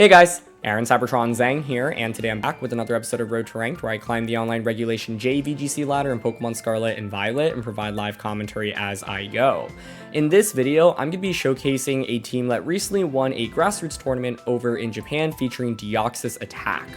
Hey guys, Aaron CybertronVGC here, and today I'm back with another episode of Road to Ranked, where I climb the online regulation J VGC ladder in Pokemon Scarlet and Violet and provide live commentary as I go. In this video, I'm going to be showcasing a team that recently won a grassroots tournament over in Japan featuring Deoxys Attack.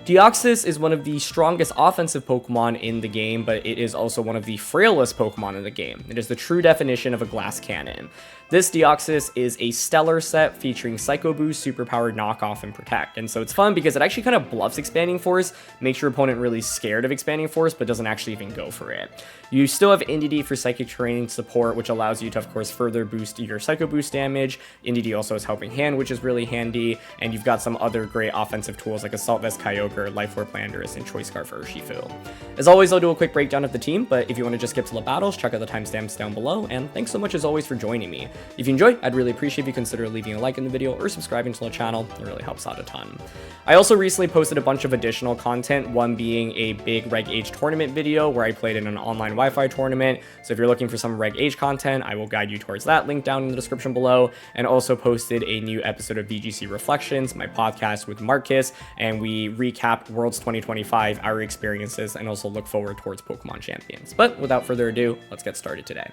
Deoxys is one of the strongest offensive Pokemon in the game, but it is also one of the frailest Pokemon in the game. It is the true definition of a glass cannon. This Deoxys is a stellar set featuring Psycho Boost, Superpower, Knockoff, and Protect. And so it's fun because it actually kind of bluffs Expanding Force, makes your opponent really scared of Expanding Force, but doesn't actually even go for it. You still have Indeedee for Psychic Terrain support, which allows you to, of course, further boost your Psycho Boost damage. Indeedee also has Helping Hand, which is really handy, and you've got some other great offensive tools like Assault Vest Kyogre, Life Orb Landorus, and Choice Scarf Urshifu. As always, I'll do a quick breakdown of the team, but if you want to just skip to the battles, check out the timestamps down below, and thanks so much as always for joining me. If you enjoy, I'd really appreciate if you consider leaving a like in the video or subscribing to the channel. It really helps out a ton. I also recently posted a bunch of additional content, one being a big Reg H tournament video where I played in an online Wi-Fi tournament. So if you're looking for some Reg H content, I will guide you towards that link down in the description below, and also posted a new episode of VGC Reflections, my podcast with Marcus, and we recap Worlds 2025, our experiences, and also look forward towards Pokemon Champions. But without further ado, let's get started today.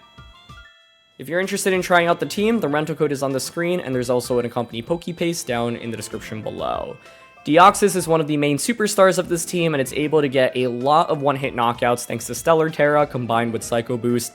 If you're interested in trying out the team, the rental code is on the screen, and there's also an accompanying Pokepaste down in the description below. Deoxys is one of the main superstars of this team, and it's able to get a lot of one-hit knockouts thanks to Stellar Terra combined with Psycho Boost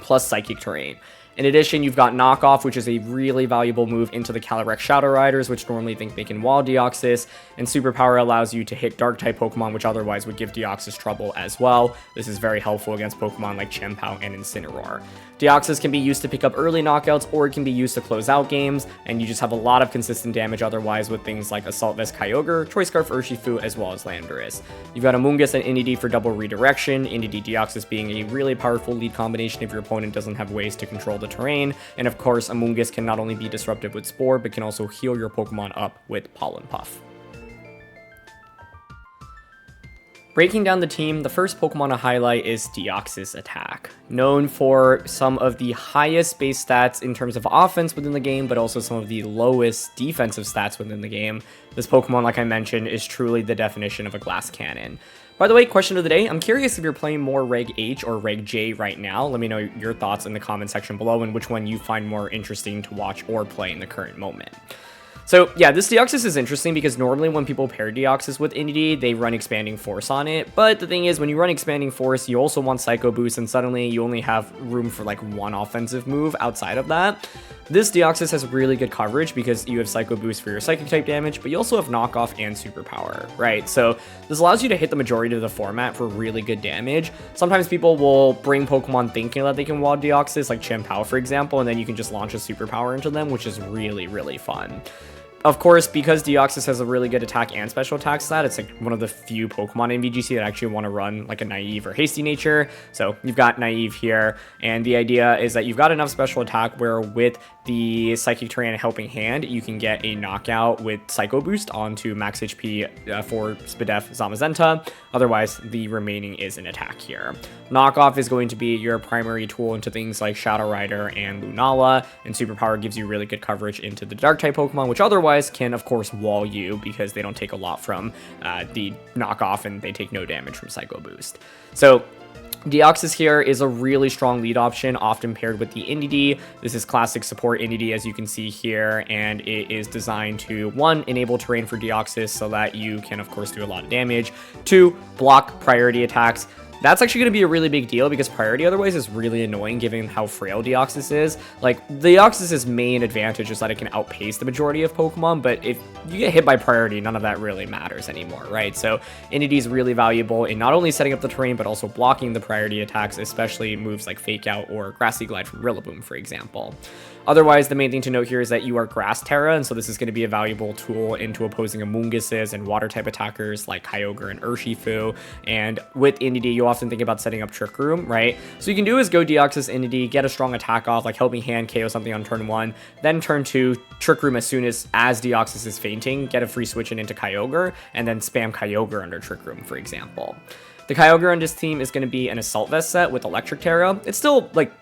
plus Psychic Terrain. In addition, you've got Knockoff, which is a really valuable move into the Calyrex Shadow Riders, which normally think they can wall Deoxys, and Superpower allows you to hit Dark-type Pokemon, which otherwise would give Deoxys trouble as well. This is very helpful against Pokemon like Chien-Pao and Incineroar. Deoxys can be used to pick up early knockouts, or it can be used to close out games, and you just have a lot of consistent damage otherwise with things like Assault Vest Kyogre, Choice Scarf Urshifu, as well as Landorus. You've got Amoonguss and Indeedee for double redirection, Indeedee Deoxys being a really powerful lead combination if your opponent doesn't have ways to control the terrain, and of course, Amoonguss can not only be disruptive with Spore, but can also heal your Pokemon up with Pollen Puff. Breaking down the team, the first Pokemon to highlight is Deoxys Attack. Known for some of the highest base stats in terms of offense within the game, but also some of the lowest defensive stats within the game, this Pokemon, like I mentioned, is truly the definition of a glass cannon. By the way, question of the day, I'm curious if you're playing more Reg H or Reg J right now. Let me know your thoughts in the comment section below and which one you find more interesting to watch or play in the current moment. So yeah, this Deoxys is interesting because normally when people pair Deoxys with Indeedee, they run Expanding Force on it. But the thing is, when you run Expanding Force, you also want Psycho Boost, and suddenly you only have room for like one offensive move outside of that. This Deoxys has really good coverage because you have Psycho Boost for your Psychic type damage, but you also have Knockoff and Superpower, right? So this allows you to hit the majority of the format for really good damage. Sometimes people will bring Pokemon thinking that they can wall Deoxys, like Chien-Pao, for example, and then you can just launch a Superpower into them, which is really, really fun. Of course, because Deoxys has a really good attack and special attack stat, it's like one of the few Pokemon in VGC that actually want to run like a Naive or Hasty nature. So you've got Naive here, and the idea is that you've got enough special attack where with the Psychic Terrain and Helping Hand, you can get a knockout with Psycho Boost onto max HP for Spadef Zamazenta. Otherwise, the remaining is an attack here. Knockoff is going to be your primary tool into things like Shadow Rider and Lunala, and Superpower gives you really good coverage into the Dark-type Pokemon, which otherwise can, of course, wall you because they don't take a lot from the Knockoff and they take no damage from Psycho Boost. So Deoxys here is a really strong lead option, often paired with the Indeedee. This is classic support Indeedee, as you can see here, and it is designed to, 1, enable terrain for Deoxys so that you can, of course, do a lot of damage, 2, block priority attacks. That's actually going to be a really big deal because priority otherwise is really annoying given how frail Deoxys is. Like, Deoxys' main advantage is that it can outpace the majority of Pokemon, but if you get hit by priority, none of that really matters anymore, right? So Indeedee is really valuable in not only setting up the terrain, but also blocking the priority attacks, especially moves like Fake Out or Grassy Glide from Rillaboom, for example. Otherwise, the main thing to note here is that you are Grass Terra, and so this is going to be a valuable tool into opposing Amoongusses and Water-type attackers like Kyogre and Urshifu. And with Indeedee, you often think about setting up Trick Room, right? So you can do is go Deoxys Indeedee, get a strong attack off, like Helping Hand, KO something on turn 1, then turn 2, Trick Room as soon as Deoxys is fainting, get a free switch in into Kyogre, and then spam Kyogre under Trick Room, for example. The Kyogre on this team is going to be an Assault Vest set with Electric Terra. It's still, like,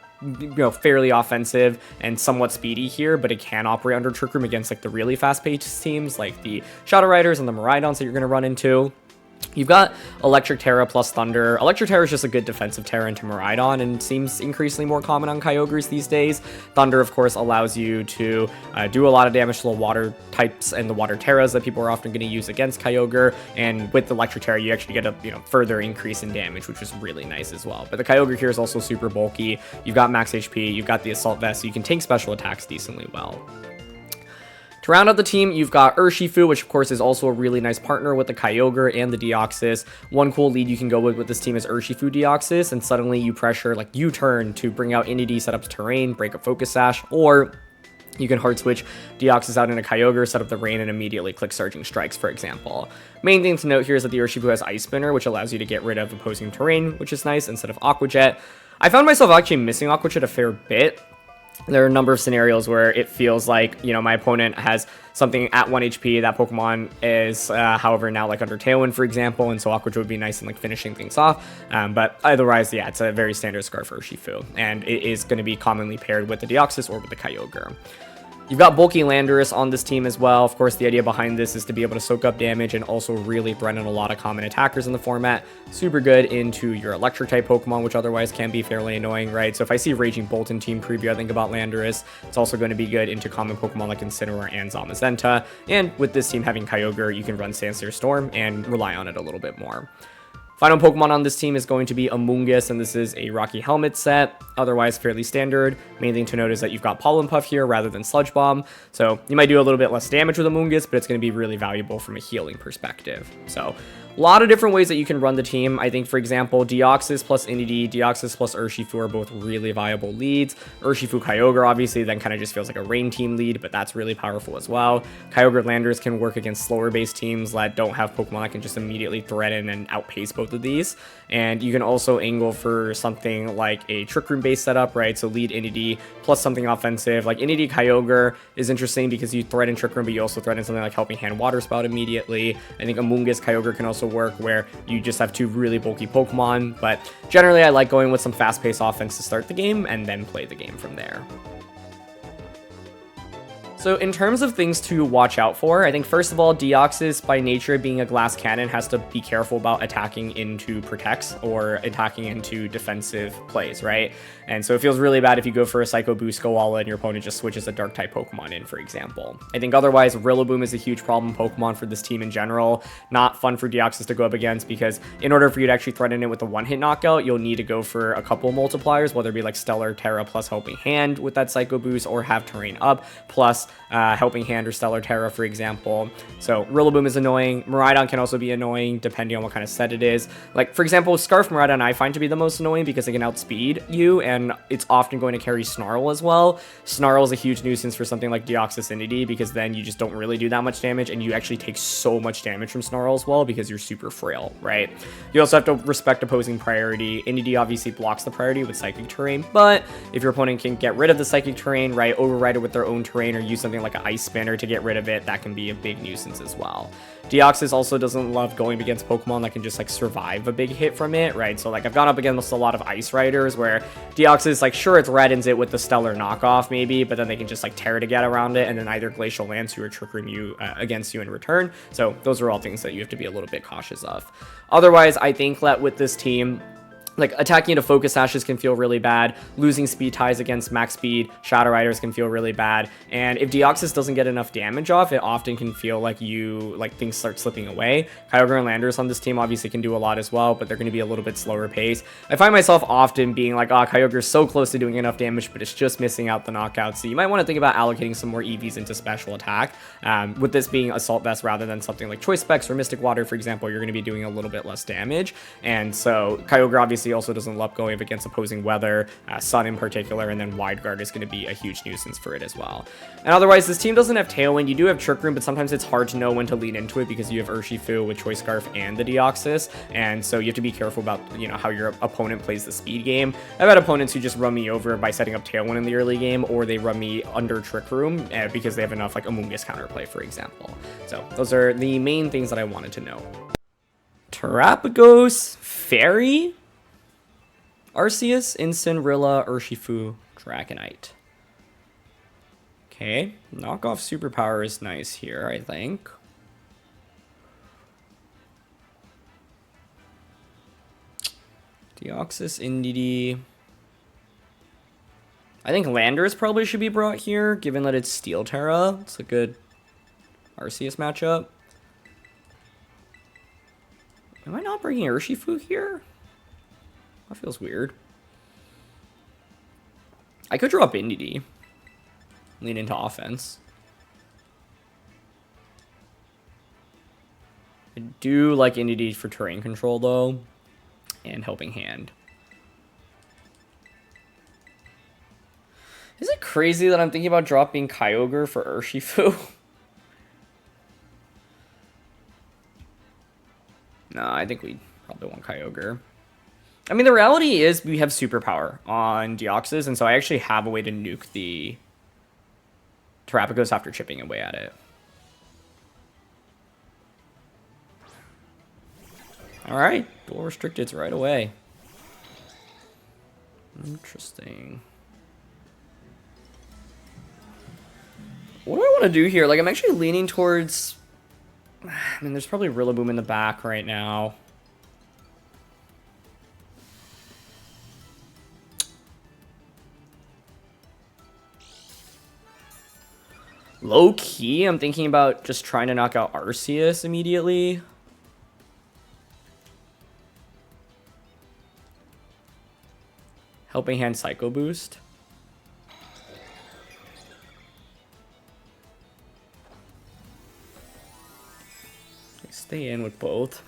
fairly offensive and somewhat speedy here, but it can operate under Trick Room against like the really fast-paced teams like the Shadow Riders and the Miraidons that you're going to run into. You've got Electric Terra plus Thunder. Electric Terra is just a good defensive Terra into Miraidon and seems increasingly more common on Kyogres these days. Thunder, of course, allows you to do a lot of damage to the water types and the water Terras that people are often going to use against Kyogre. And with Electric Terra, you actually get a further increase in damage, which is really nice as well. But the Kyogre here is also super bulky. You've got max HP, you've got the Assault Vest, so you can take special attacks decently well. To round out the team, you've got Urshifu, which of course is also a really nice partner with the Kyogre and the Deoxys. One cool lead you can go with this team is Urshifu Deoxys, and suddenly you pressure, like U-turn to bring out Indeedee, set up Terrain, break up Focus Sash, or you can hard switch Deoxys out into Kyogre, set up the Rain, and immediately click Surging Strikes, for example. Main thing to note here is that the Urshifu has Ice Spinner, which allows you to get rid of opposing terrain, which is nice, instead of Aqua Jet. I found myself actually missing Aqua Jet a fair bit. There are a number of scenarios where it feels like, my opponent has something at 1 HP, that Pokemon is, however, now like under Tailwind, for example, and so Aqua Jet would be nice in like finishing things off. But otherwise, yeah, it's a very standard Scarf Urshifu, and it is going to be commonly paired with the Deoxys or with the Kyogre. You've got bulky Landorus on this team as well. Of course, the idea behind this is to be able to soak up damage and also really threaten a lot of common attackers in the format. Super good into your electric-type Pokemon, which otherwise can be fairly annoying, right? So if I see Raging Bolt in team preview, I think about Landorus. It's also going to be good into common Pokemon like Incineroar and Zamazenta. And with this team having Kyogre, you can run Sandslayer Storm and rely on it a little bit more. Final Pokemon on this team is going to be Amoonguss, and this is a Rocky Helmet set, otherwise fairly standard. Main thing to note is that you've got Pollen Puff here rather than Sludge Bomb, so you might do a little bit less damage with Amoonguss, but it's going to be really valuable from a healing perspective. So a lot of different ways that you can run the team. I think, for example, Deoxys plus Indeedee, Deoxys plus Urshifu are both really viable leads. Urshifu Kyogre obviously then kind of just feels like a Rain team lead, but that's really powerful as well. Kyogre Landorus can work against slower based teams that don't have Pokemon that can just immediately threaten and outpace both of these. And you can also angle for something like a Trick Room based setup, right? So lead Indeedee plus something offensive. Like Indeedee Kyogre is interesting because you threaten Trick Room, but you also threaten something like Helping Hand Water Spout immediately. I think Amoonguss Kyogre can also work where you just have two really bulky Pokemon, but generally I like going with some fast-paced offense to start the game and then play the game from there. So in terms of things to watch out for, I think first of all, Deoxys by nature being a glass cannon has to be careful about attacking into protects or attacking into defensive plays, right? And so it feels really bad if you go for a Psycho Boost, go all in, your opponent just switches a dark type Pokemon in, for example. I think otherwise, Rillaboom is a huge problem Pokemon for this team in general. Not fun for Deoxys to go up against because in order for you to actually threaten it with a one-hit knockout, you'll need to go for a couple multipliers, whether it be like Stellar Terra plus Helping Hand with that Psycho Boost or have Terrain up plus Helping Hand or Stellar Terra, for example. So Rillaboom is annoying. Miraidon can also be annoying depending on what kind of set it is. Like, for example, Scarf Miraidon I find to be the most annoying because it can outspeed you, and it's often going to carry Snarl as well. Snarl is a huge nuisance for something like Deoxys Indeedee because then you just don't really do that much damage, and you actually take so much damage from Snarl as well because you're super frail, right? You also have to respect opposing priority. Indeedee obviously blocks the priority with Psychic Terrain, but if your opponent can get rid of the Psychic Terrain, right, override it with their own terrain or use something like an Ice Spinner to get rid of it, that can be a big nuisance as well. Deoxys also doesn't love going against Pokemon that can just like survive a big hit from it, right? So like I've gone up against a lot of Ice Riders where Deoxys, like sure it threatens it with the Stellar knockoff maybe, but then they can just like tear to get around it and then either Glacial Lance you or Trick Room you against you in return. So those are all things that you have to be a little bit cautious of. Otherwise, I think that with this team, like attacking into Focus Sashes can feel really bad. Losing speed ties against max speed Shadow Riders can feel really bad. And if Deoxys doesn't get enough damage off, it often can feel like things start slipping away. Kyogre and Landorus on this team obviously can do a lot as well, but they're going to be a little bit slower pace. I find myself often being like, oh, Kyogre's so close to doing enough damage, but it's just missing out the knockout. So you might want to think about allocating some more EVs into special attack. With this being Assault Vest rather than something like Choice Specs or Mystic Water, for example, you're going to be doing a little bit less damage. And so Kyogre obviously also doesn't love going up against opposing weather, Sun in particular, and then Wide Guard is going to be a huge nuisance for it as well. And otherwise, this team doesn't have Tailwind. You do have Trick Room, but sometimes it's hard to know when to lean into it because you have Urshifu with Choice Scarf and the Deoxys, and so you have to be careful about how your opponent plays the speed game. I've had opponents who just run me over by setting up Tailwind in the early game, or they run me under Trick Room because they have enough like Amoonguss counterplay, for example. So those are the main things that I wanted to know. Terapagos Fairy? Arceus, Incineroar, Urshifu, Dragonite. Okay, knockoff Superpower is nice here, I think. Deoxys, Indeedee. I think Landers probably should be brought here, given that it's Steel Terra. It's a good Arceus matchup. Am I not bringing Urshifu here? That feels weird. I could drop Indeedee. Lean into offense. I do like Indeedee for terrain control, though. And Helping Hand. Is it crazy that I'm thinking about dropping Kyogre for Urshifu? No, I think we probably want Kyogre. I mean, the reality is we have Superpower on Deoxys, and so I actually have a way to nuke the Terrapagos after chipping away at it. Alright, dual restricteds right away. Interesting. What do I want to do here? Like, I'm actually leaning towards... I mean, there's probably Rillaboom in the back right now. Low key, I'm thinking about just trying to knock out Arceus immediately. Helping Hand Psycho Boost. Stay in with both.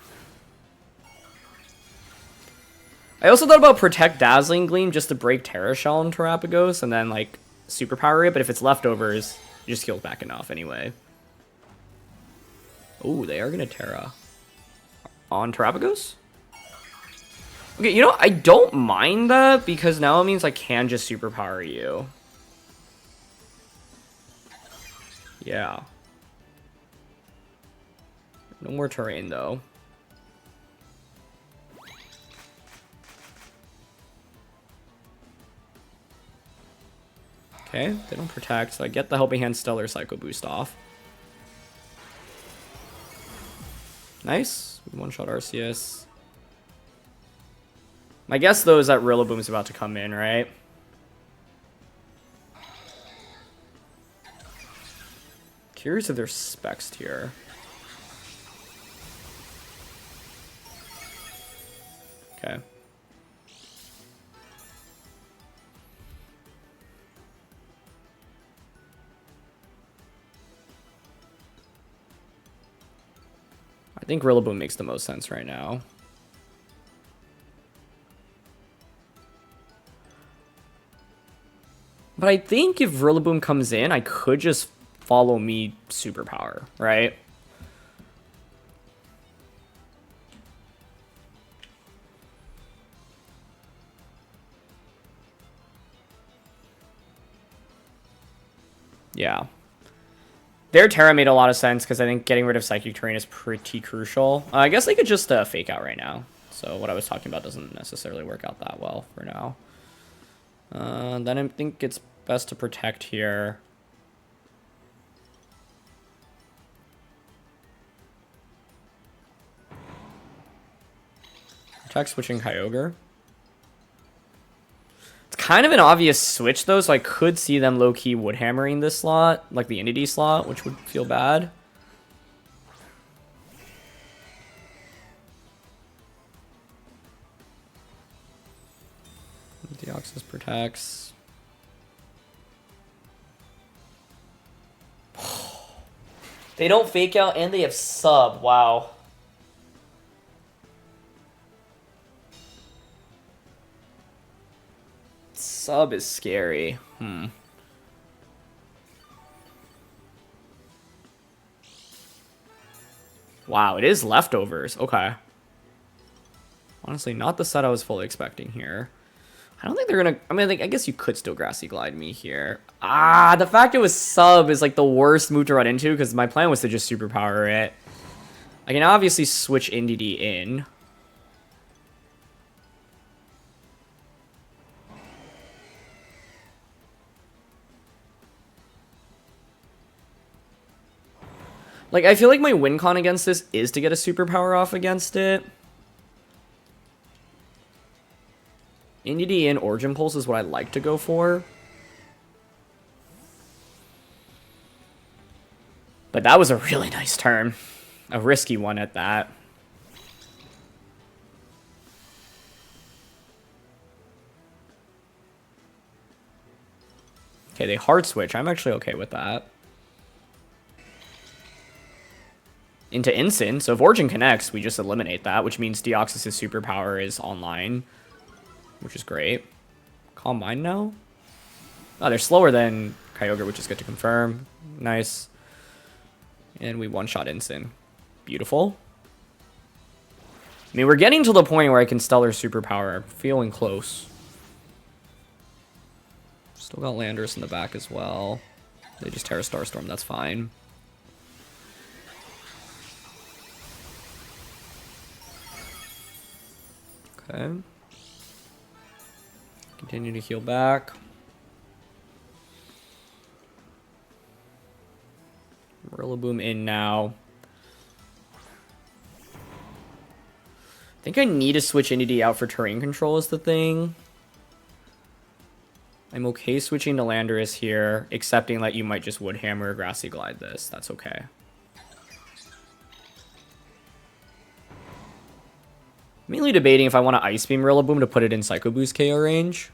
I also thought about Protect Dazzling Gleam just to break Terra Shell and Terrapagos and then like Superpower it, but if it's leftovers, it just heals back enough anyway. Oh, they are gonna Terra. On Terrapagos? Okay, you know, I don't mind that because now it means I can just Superpower you. Yeah. No more terrain, though. Okay, they don't protect, so I get the Helping Hand Stellar Psycho Boost off. Nice. One-shot Arceus. My guess, though, is that Rillaboom's about to come in, right? Curious if there's Specs here. Okay. I think Rillaboom makes the most sense right now. But I think if Rillaboom comes in, I could just follow me Superpower, right? Yeah. Their Terra made a lot of sense because I think getting rid of Psychic Terrain is pretty crucial. I guess they could just Fake Out right now. So what I was talking about doesn't necessarily work out that well for now. Then I think it's best to Protect here. Protect switching Kyogre. It's kind of an obvious switch, though, so I could see them low-key wood-hammering this slot, like the Indeedee slot, which would feel bad. Deoxys protects. They don't Fake Out, and they have Sub. Wow. Sub is scary. Wow, it is leftovers. Okay. Honestly, not the set I was fully expecting here. I don't think they're gonna... I mean, I guess you could still Grassy Glide me here. Ah, the fact it was Sub is like the worst move to run into because my plan was to just Superpower it. I can obviously switch Indeedee in. Like, I feel like my win con against this is to get a superpower off against it. Indeedee and Origin Pulse is what I like to go for. But that was a really nice turn. A risky one at that. Okay, they hard switch. I'm actually okay with that. Into Instant. So if Origin connects, we just eliminate that, which means Deoxys' superpower is online, which is great. Calm Mind now? Oh, they're slower than Kyogre, which is good to confirm. Nice. And we one-shot Instant. Beautiful. I mean, we're getting to the point where I can Stellar Superpower. I'm feeling close. Still got Landorus in the back as well. They just Terra Starstorm, that's fine. Okay. Continue to heal back. Rillaboom in now. I think I need to switch Indeedee out for terrain control is the thing. I'm okay switching to Landorus here, accepting that you might just Wood Hammer or Grassy Glide this. That's okay. Mainly debating if I want to Ice Beam Rillaboom to put it in Psycho Boost KO range.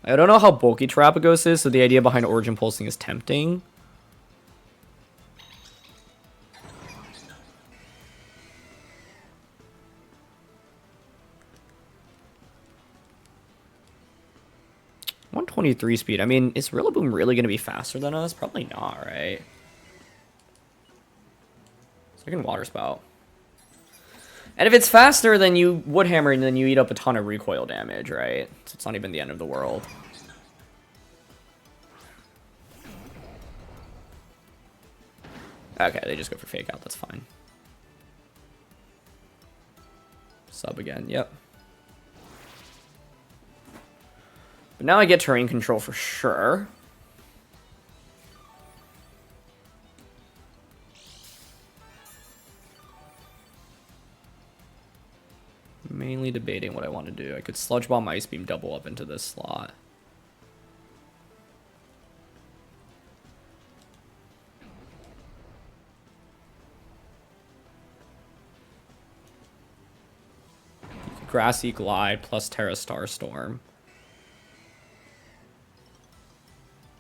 I don't know how bulky Terapagos is, so the idea behind Origin Pulsing is tempting. .123 speed. I mean, is Rillaboom really going to be faster than us? Probably not, right? Second Water Spout. And if it's faster, then you Wood Hammer and then you eat up a ton of recoil damage, right? So it's not even the end of the world. Okay, they just go for Fake Out. That's fine. Sub again. Yep. But now I get terrain control for sure. Mainly debating what I want to do. I could Sludge Bomb, Ice Beam, double up into this slot. Grassy Glide plus Terra Starstorm.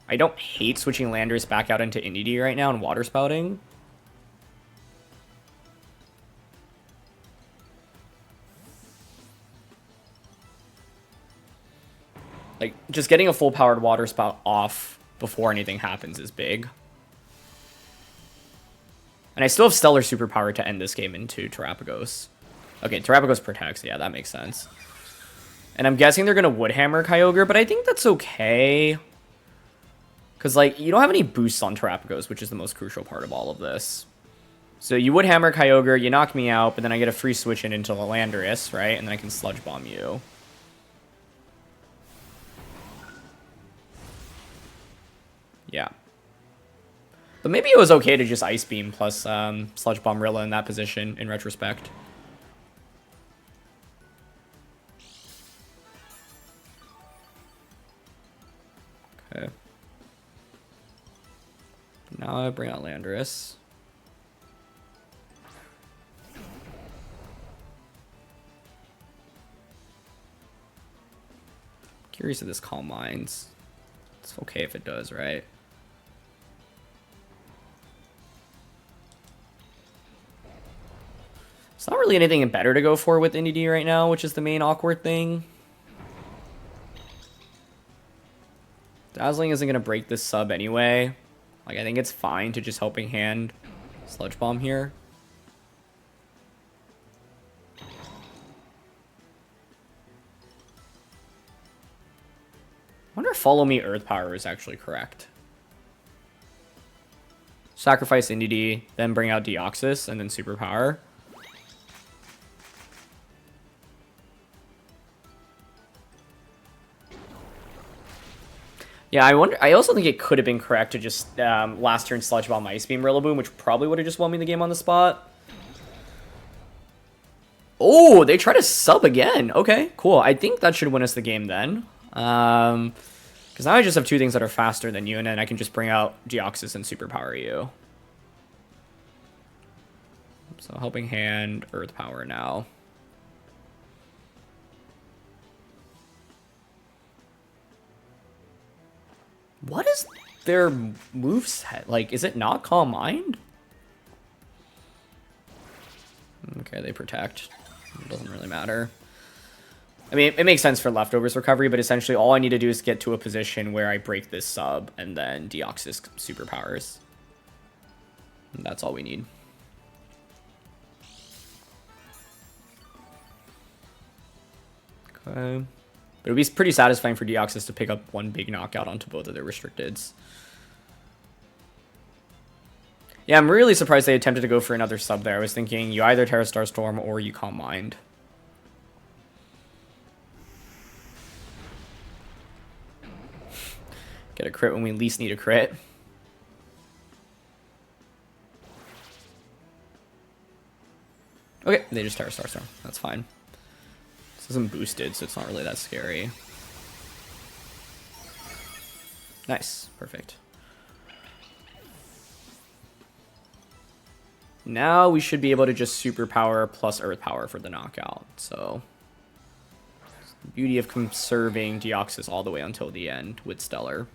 I don't hate switching Landorus back out into Indeedee right now and Water Spouting. Like, just getting a full-powered Water Spout off before anything happens is big. And I still have Stellar Superpower to end this game into Terapagos. Okay, Terapagos protects. Yeah, that makes sense. And I'm guessing they're going to Wood Hammer Kyogre, but I think that's okay. Because, like, you don't have any boosts on Terapagos, which is the most crucial part of all of this. So you Wood Hammer Kyogre, you knock me out, but then I get a free switch in into the Landorus, right? And then I can Sludge Bomb you. Yeah. But maybe it was okay to just Ice Beam plus Sludge Bomb Rilla in that position, in retrospect. Okay. Now I bring out Landorus. Curious if this Calm Minds. It's okay if it does, right? It's not really anything better to go for with Indeedee right now, which is the main awkward thing. Dazzling isn't going to break this sub anyway. Like, I think it's fine to just Helping Hand Sludge Bomb here. I wonder if Follow Me Earth Power is actually correct. Sacrifice Indeedee, then bring out Deoxys, and then Superpower. Yeah, I wonder. I also think it could have been correct to just last turn Sludge Bomb Ice Beam Rillaboom, which probably would have just won me the game on the spot. Oh, they try to sub again. Okay, cool. I think that should win us the game then. Because now I just have two things that are faster than you, and then I can just bring out Deoxys and Superpower you. So Helping Hand, Earth Power now. What is their moveset? Like, is it not Calm Mind? Okay, they protect. It doesn't really matter. I mean, it makes sense for Leftovers recovery, but essentially all I need to do is get to a position where I break this sub, and then Deoxys Superpowers. And that's all we need. Okay. But it would be pretty satisfying for Deoxys to pick up one big knockout onto both of their restricteds. Yeah, I'm really surprised they attempted to go for another sub there. I was thinking you either Terra Star Storm or you Calm Mind. Get a crit when we least need a crit. Okay, they just Terra Star Storm. That's fine. This isn't boosted, so it's not really that scary. Nice. Perfect. Now we should be able to just Superpower plus Earth Power for the knockout. So, the beauty of conserving Deoxys all the way until the end with Stellar.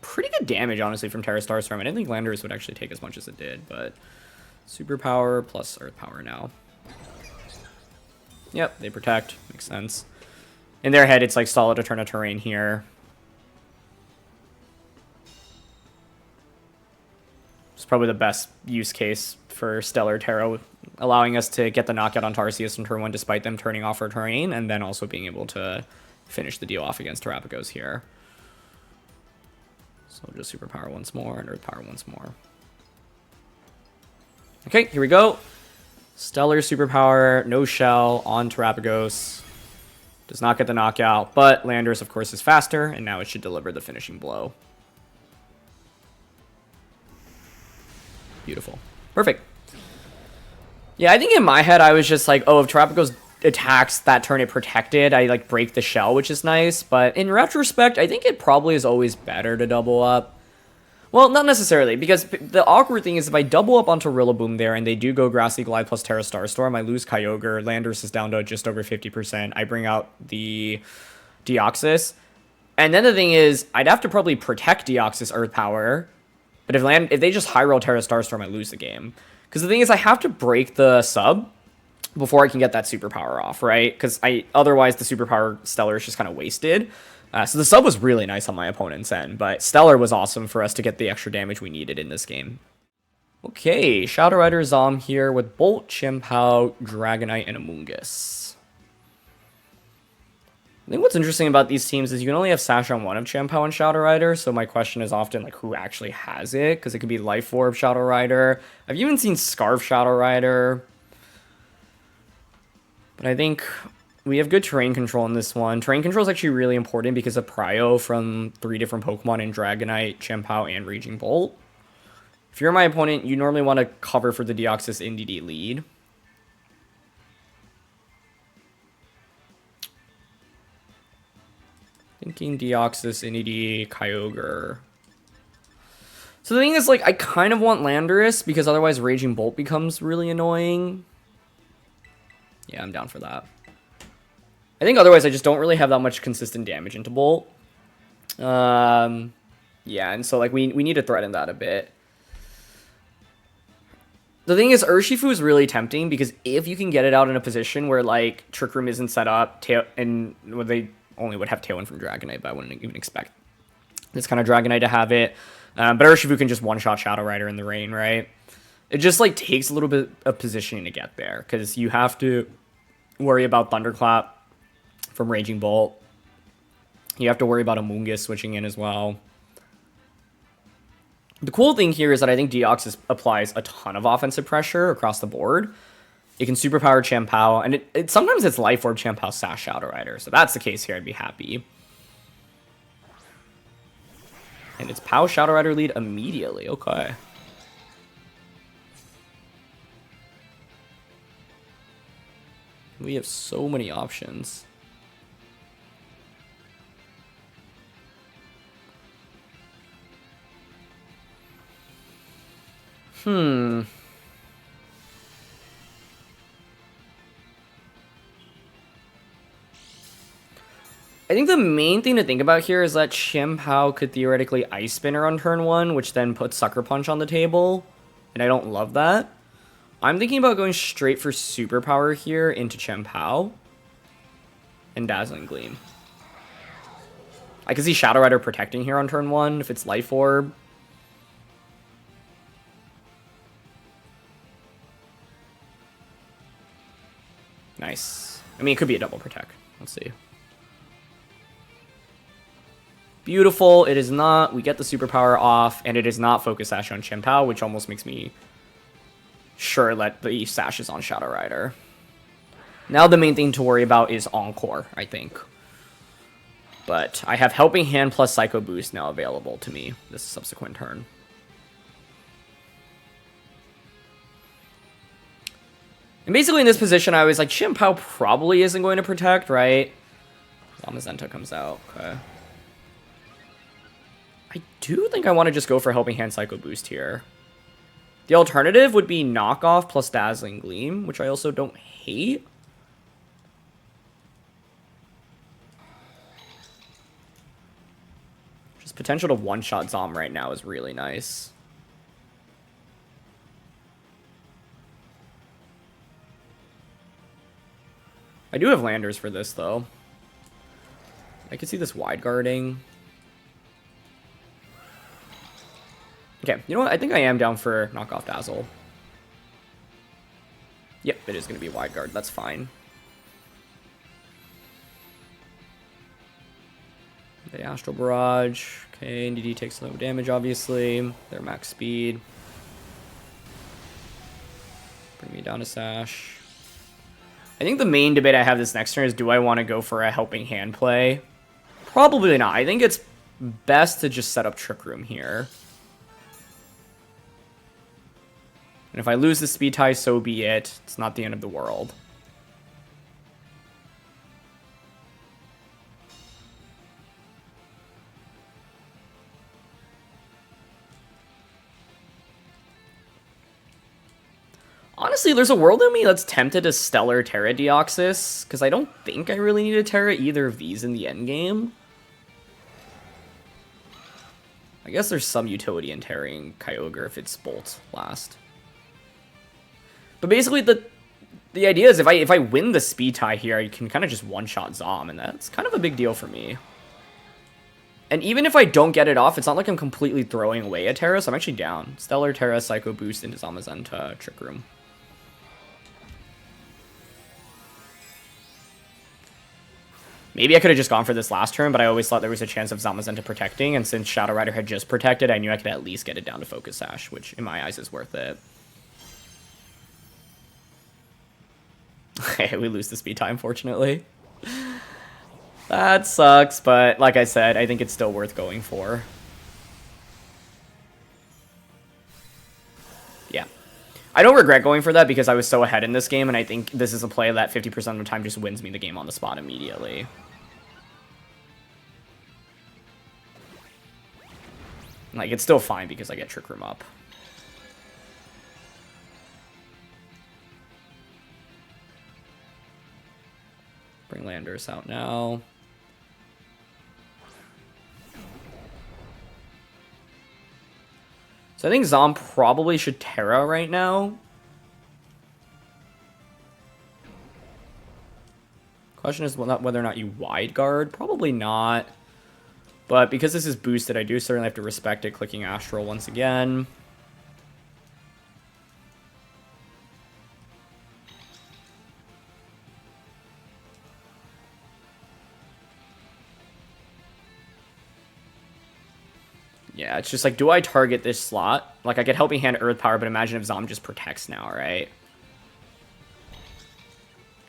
Pretty good damage, honestly, from Terra Star Storm. I didn't think Landorus would actually take as much as it did, but Superpower plus Earth Power now. Yep, they protect. Makes sense. In their head, it's like solid Eterna Terrain here. It's probably the best use case for Stellar Terra, allowing us to get the knockout on Arceus in turn 1 despite them turning off our terrain, and then also being able to finish the deal off against Terrapagos here. So just Superpower once more and Earth Power once more. Okay, here we go. Stellar Superpower, no shell on Terrapagos. Does not get the knockout, but Landorus, of course, is faster, and now it should deliver the finishing blow. Beautiful. Perfect. Yeah, I think in my head, I was just like, oh, if Terrapagos attacks that turn it protected, I like break the shell, which is nice. But in retrospect, I think it probably is always better to double up. Well, not necessarily, because the awkward thing is if I double up onto Rillaboom there and they do go Grassy Glide plus Terra Starstorm, I lose Kyogre, Landorus is down to just over 50%, I bring out the Deoxys. And then the thing is, I'd have to probably protect Deoxys Earth Power, but if they just high roll Terra Starstorm, I lose the game. Because the thing is, I have to break the sub before I can get that Superpower off, right? Because otherwise the Superpower Stellar is just kind of wasted. So the sub was really nice on my opponent's end, but Stellar was awesome for us to get the extra damage we needed in this game. Okay, Shadow Rider Zom here with Bolt, Chien-Pao, Dragonite, and Amoonguss. I think what's interesting about these teams is you can only have Sash on one of Chien-Pao and Shadow Rider, so my question is often like who actually has it, because it could be Life Orb Shadow Rider. I've even seen Scarf Shadow Rider. But I think we have good terrain control in this one. Terrain control is actually really important because of Prio from 3 different Pokemon in Dragonite, Chien-Pao, and Raging Bolt. If you're my opponent, you normally want to cover for the Deoxys Indeedee lead. Thinking Deoxys, Indeedee, Kyogre. So the thing is, like, I kind of want Landorus because otherwise Raging Bolt becomes really annoying. Yeah, I'm down for that. I think otherwise I just don't really have that much consistent damage into Bolt. Yeah, and so like we need to threaten that a bit. The thing is, Urshifu is really tempting because if you can get it out in a position where like Trick Room isn't set up, and they only would have Tailwind from Dragonite, but I wouldn't even expect this kind of Dragonite to have it. But Urshifu can just one-shot Shadow Rider in the rain, right? It just like takes a little bit of positioning to get there because you have to worry about Thunderclap from Raging Bolt. You have to worry about Amoonguss switching in as well. The cool thing here is that I think Deoxys applies a ton of offensive pressure across the board. It can Superpower Chien-Pao, and it sometimes it's Life Orb Chien-Pao Sash Shadow Rider. So if that's the case here, I'd be happy. And it's Pao Shadow Rider lead immediately. Okay. We have so many options. I think the main thing to think about here is that Chien-Pao could theoretically Ice Spinner on turn 1, which then puts Sucker Punch on the table, and I don't love that. I'm thinking about going straight for Superpower here into Chien-Pao and Dazzling Gleam. I can see Shadow Rider protecting here on turn 1 if it's Life Orb. Nice. I mean, it could be a double protect. Let's see. Beautiful. It is not. We get the Superpower off, and it is not Focus Sash on Chien-Pao, which almost makes me sure let the Sashes on Shadow Rider. Now the main thing to worry about is Encore, I think. But I have Helping Hand plus Psycho Boost now available to me this subsequent turn. And basically in this position, I was like, Chien-Pao probably isn't going to protect, right? Zamazenta comes out. Okay. I do think I want to just go for Helping Hand Psycho Boost here. The alternative would be Knockoff plus Dazzling Gleam, which I also don't hate. Just potential to one-shot Zom right now is really nice. I do have landers for this, though. I could see this wide guarding. Okay, you know what? I think I am down for Knockoff Dazzle. Yep, it is going to be wide guard. That's fine. The Astral Barrage. Okay, Indeedee takes no damage, obviously. They're max speed. Bring me down to Sash. I think the main debate I have this next turn is, do I want to go for a Helping Hand play? Probably not. I think it's best to just set up Trick Room here. And if I lose the speed tie, so be it. It's not the end of the world. Honestly, there's a world in me that's tempted to Stellar Terra Deoxys, because I don't think I really need to Terra either of these in the endgame. I guess there's some utility in Terraing Kyogre if it's Bolt last. But basically, the idea is if I win the speed tie here, I can kind of just one-shot Zom, and that's kind of a big deal for me. And even if I don't get it off, it's not like I'm completely throwing away a Terra, so I'm actually down. Stellar Terra, Psycho Boost into Zamazenta, Trick Room. Maybe I could have just gone for this last turn, but I always thought there was a chance of Zamazenta protecting, and since Shadow Rider had just protected, I knew I could at least get it down to Focus Sash, which in my eyes is worth it. Okay, we lose the speed tie, unfortunately. That sucks, but like I said, I think it's still worth going for. Yeah. I don't regret going for that because I was so ahead in this game, and I think this is a play that 50% of the time just wins me the game on the spot immediately. Like, it's still fine because I get Trick Room up. Bring Landers out now. So I think Zom probably should Terra right now. Question is whether or not you wide guard. Probably not. But because this is boosted, I do certainly have to respect it, clicking Astral once again. Yeah, it's just like, do I target this slot? Like, I get Helping Hand Earth Power, but imagine if Zom just protects now, right?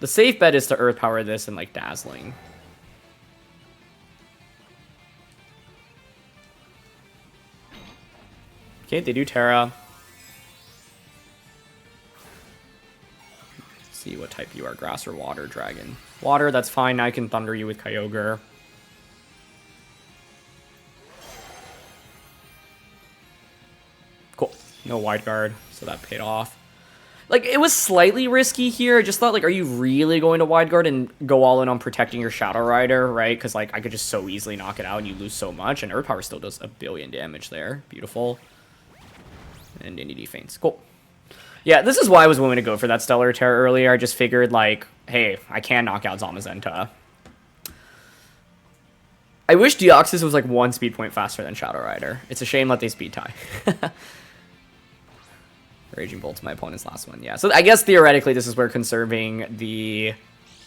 The safe bet is to Earth Power this and, like, Dazzling. Okay, they do Terra. Let's see what type you are, Grass or Water, Dragon. Water, that's fine. Now I can Thunder you with Kyogre. Cool. No Wide Guard, so that paid off. Like, it was slightly risky here. I just thought, like, are you really going to Wide Guard and go all in on protecting your Shadow Rider, right? Because, like, I could just so easily knock it out and you lose so much. And Earth Power still does 1 billion damage there. Beautiful. And Indeedee faints. Cool. Yeah, this is why I was willing to go for that Stellar Terror earlier. I just figured, like, hey, I can knock out Zamazenta. I wish Deoxys was, like, 1 speed point faster than Shadow Rider. It's a shame that they speed tie. Raging Bolt's my opponent's last one, yeah. So I guess theoretically this is where conserving the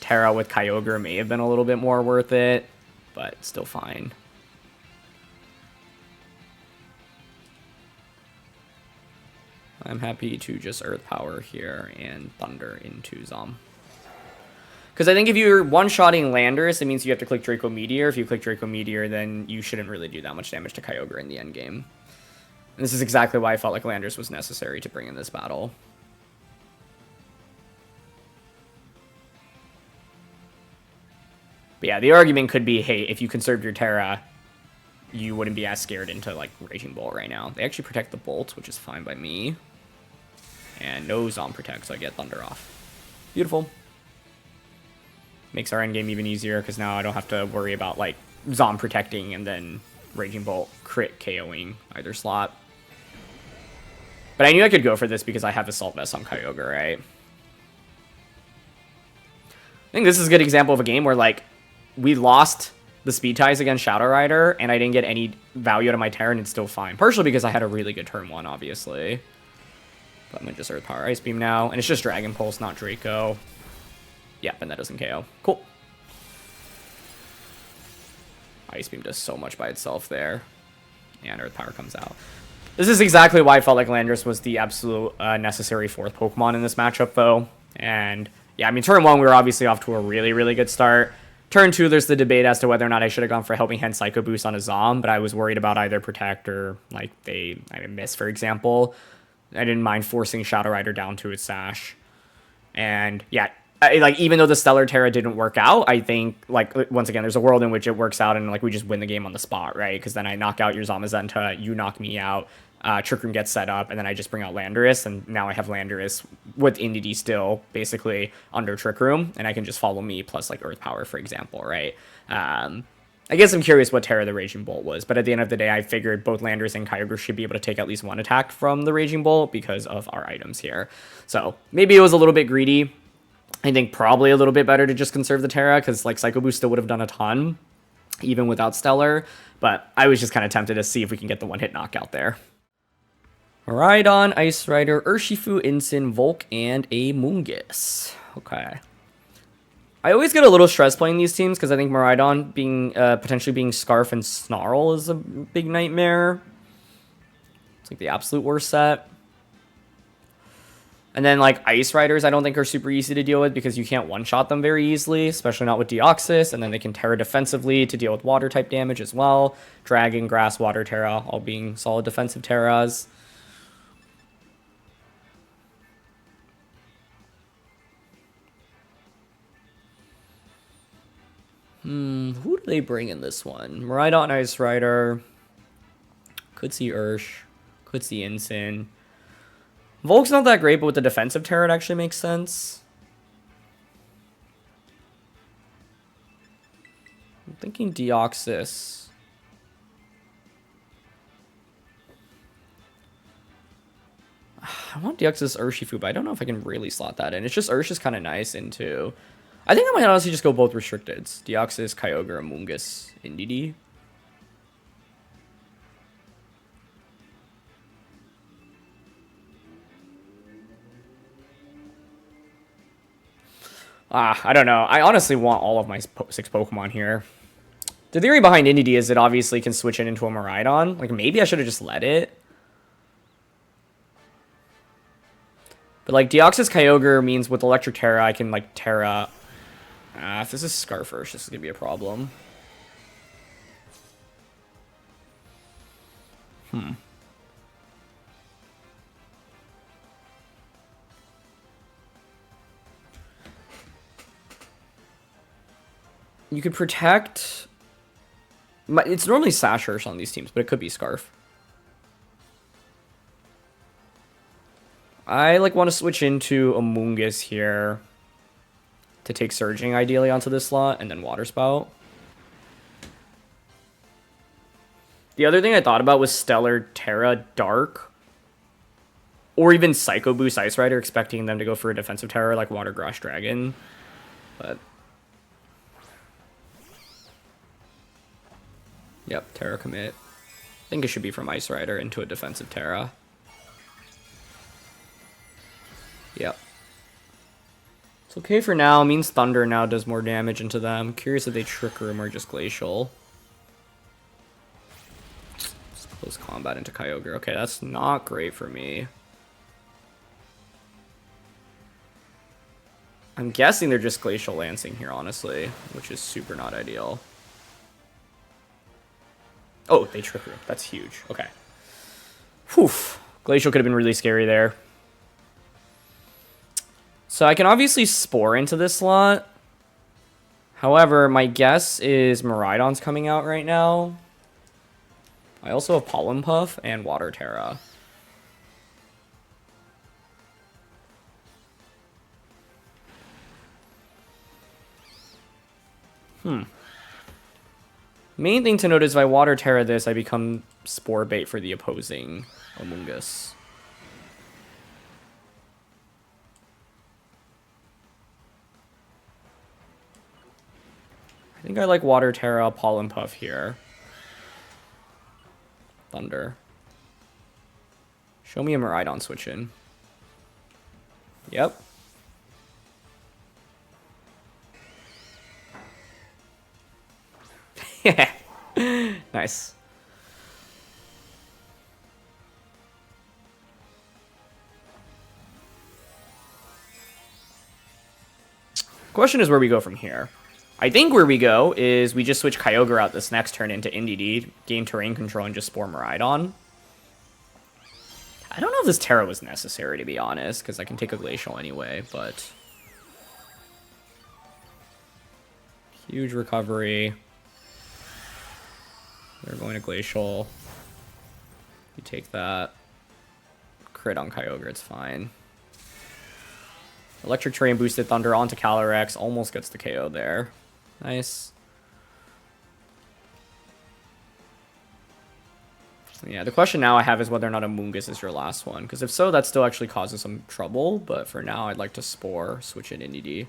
Terra with Kyogre may have been a little bit more worth it, but still fine. I'm happy to just Earth Power here and Thunder into Zom. Because I think if you're one-shotting Landorus, it means you have to click Draco Meteor. If you click Draco Meteor, then you shouldn't really do that much damage to Kyogre in the end game. And this is exactly why I felt like Landorus was necessary to bring in this battle. But yeah, the argument could be, hey, if you conserved your Terra, you wouldn't be as scared into, like, Raging Bolt right now. They actually protect the Bolt, which is fine by me. And no Zom protect, so I get Thunder off. Beautiful. Makes our endgame even easier, because now I don't have to worry about, like, Zom protecting and then Raging Bolt crit KOing either slot. But I knew I could go for this because I have Assault Vest on Kyogre, right? I think this is a good example of a game where, like, we lost the speed ties against Shadow Rider, and I didn't get any value out of my Terra, and it's still fine. Partially because I had a really good turn 1, obviously. But I'm going to just Earth Power Ice Beam now, and it's just Dragon Pulse, not Draco. Yep, and that doesn't KO. Cool. Ice Beam does so much by itself there. And Earth Power comes out. This is exactly why I felt like Landorus was the absolute necessary 4th Pokemon in this matchup, though. And, yeah, I mean, turn 1, we were obviously off to a really, really good start. Turn 2, there's the debate as to whether or not I should have gone for Helping Hand Psycho Boost on a Zom, but I was worried about either Protect or, like, I miss, for example. I didn't mind forcing Shadow Rider down to its Sash. And, yeah, like, even though the Stellar Terra didn't work out, I think, like, once again, there's a world in which it works out and, like, we just win the game on the spot, right? Because then I knock out your Zamazenta, you knock me out, Trick Room gets set up, and then I just bring out Landorus, and now I have Landorus with Indeedee still, basically, under Trick Room, and I can just follow me plus, like, Earth Power, for example, right? I guess I'm curious what Terra the Raging Bolt was, but at the end of the day, I figured both Landorus and Kyogre should be able to take at least 1 attack from the Raging Bolt because of our items here. So, maybe it was a little bit greedy. I think probably a little bit better to just conserve the Terra, because, like, Psycho Boost still would have done a ton, even without Stellar, but I was just kind of tempted to see if we can get the one-hit knockout there. Miraidon, Ice Rider, Urshifu, Incin, Volk, and a Moongus. Okay. I always get a little stressed playing these teams because I think Miraidon being potentially being Scarf and Snarl is a big nightmare. It's like the absolute worst set. And then, like, Ice Riders I don't think are super easy to deal with because you can't one-shot them very easily, especially not with Deoxys, and then they can Terra defensively to deal with Water-type damage as well. Dragon, Grass, Water, Terra, all being solid defensive Terras. Who do they bring in this one? Miraidon, Ice Rider. Could see Ursh. Could see Incin. Volk's not that great, but with the defensive Terra, it actually makes sense. I'm thinking Deoxys. I want Deoxys Urshifu, but I don't know if I can really slot that in. It's just Ursh is kind of nice into... I think I might honestly just go both restricteds. Deoxys, Kyogre, Moongus, Indeedee. I don't know. I honestly want all of my 6 Pokemon here. The theory behind Indeedee is it obviously can switch it into a Miraidon. Like, maybe I should have just let it. But like Deoxys Kyogre means with Electric Terra, I can like Terra. If this is Scarfirst, this is gonna be a problem. You could protect. It's normally Sashurst on these teams, but it could be Scarf. I like want to switch into Amoonguss here to take Surging ideally onto this slot, and then Water Spout. The other thing I thought about was Stellar Terra Dark, or even Psycho Boost Ice Rider, expecting them to go for a defensive Terra like Water Grass Dragon, but. Yep, Terra commit. I think it should be from Ice Rider into a defensive Terra. Yep. It's okay for now. It means Thunder now does more damage into them. Curious if they Trick Room or just Glacial. Just close combat into Kyogre. Okay, that's not great for me. I'm guessing they're just Glacial Lancing here, honestly, which is super not ideal. Oh, they Trick Room. That's huge. Okay. Whew. Glacial could have been really scary there. So I can obviously Spore into this slot. However, my guess is Miraidon's coming out right now. I also have Pollen Puff and Water Terra. Main thing to note is if I Water Terra this, I become Spore Bait for the opposing Amoonguss. I think I like Water Terra, Pollen Puff here. Thunder. Show me a Miraidon switch in. Yep. Yeah. Nice. Question is where we go from here. I think where we go is we just switch Kyogre out this next turn into Indeedee, gain terrain control, and just Spore Miraidon. I don't know if this Terra was necessary, to be honest, because I can take a Glacial anyway, but... Huge recovery. They're going to Glacial. You take that. Crit on Kyogre, it's fine. Electric Terrain boosted Thunder onto Calyrex. Almost gets the KO there. Nice. Yeah, the question now I have is whether or not Amoonguss is your last one. Because if so, that still actually causes some trouble. But for now, I'd like to Spore, switch in Indeedee.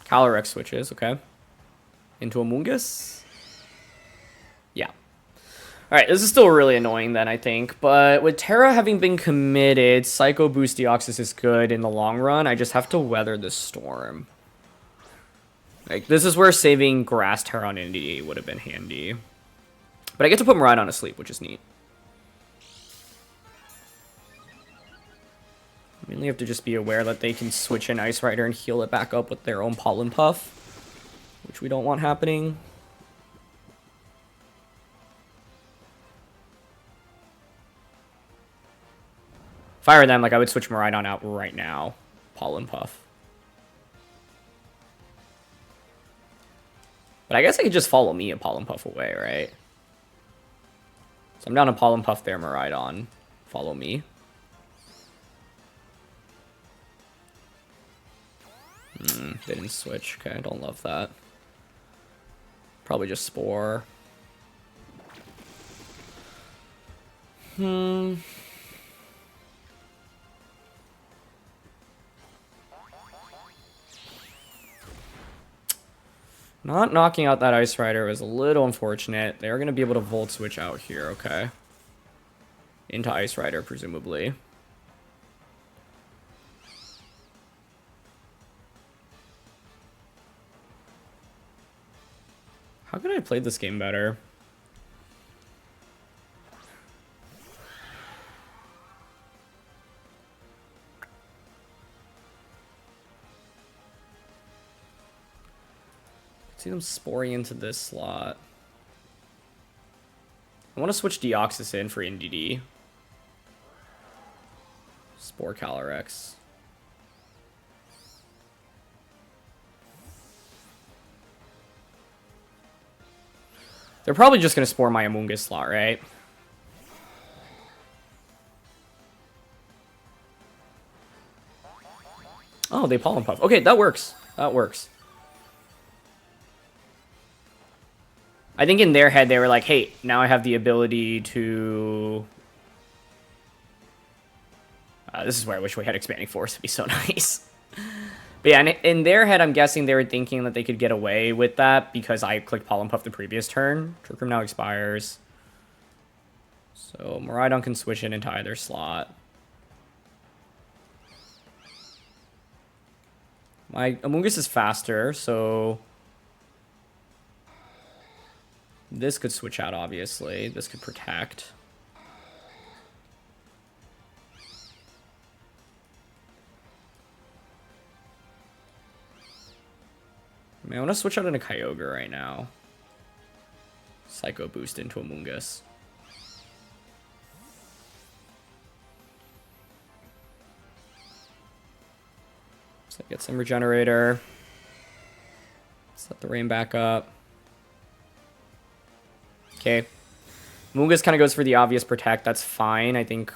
Calyrex switches, okay. Into Amoonguss. Yeah. Alright, this is still really annoying then, I think. But with Terra having been committed, Psycho Boost Deoxys is good in the long run. I just have to weather the storm. Like, this is where saving Grass Terra on Indeedee would have been handy. But I get to put Miraidon to sleep, which is neat. You mainly have to just be aware that they can switch in Ice Rider and heal it back up with their own Pollen Puff, which we don't want happening. If I were them, like, I would switch Miraidon out right now. Pollen Puff. But I guess I could just follow me and Pollen Puff away, right? So I'm down to Pollen Puff there, Miraidon. Follow me. They didn't switch. Okay, I don't love that. Probably just Spore. Not knocking out that Ice Rider was a little unfortunate. They are going to be able to Volt Switch out here, okay. Into Ice Rider, presumably. How could I have played this game better? See them sporing into this slot. I want to switch Deoxys in for Indeedee. Spore Calyrex. They're probably just going to spore my Amoonguss slot, right? Oh, they Pollen Puff. Okay, that works. That works. I think in their head, they were like, hey, now I have the ability to... this is where I wish we had Expanding Force. It'd be so nice. But yeah, in their head, I'm guessing they were thinking that they could get away with that because I clicked Pollen Puff the previous turn. Trick Room now expires. So Miraidon can switch in into either slot. My Amoonguss is faster, so... This could switch out, obviously. This could protect. I mean, I want to switch out into Kyogre right now. Psycho Boost into Amoonguss. So get some Regenerator. Set the rain back up. Okay. Amoonguss kind of goes for the obvious protect. That's fine. I think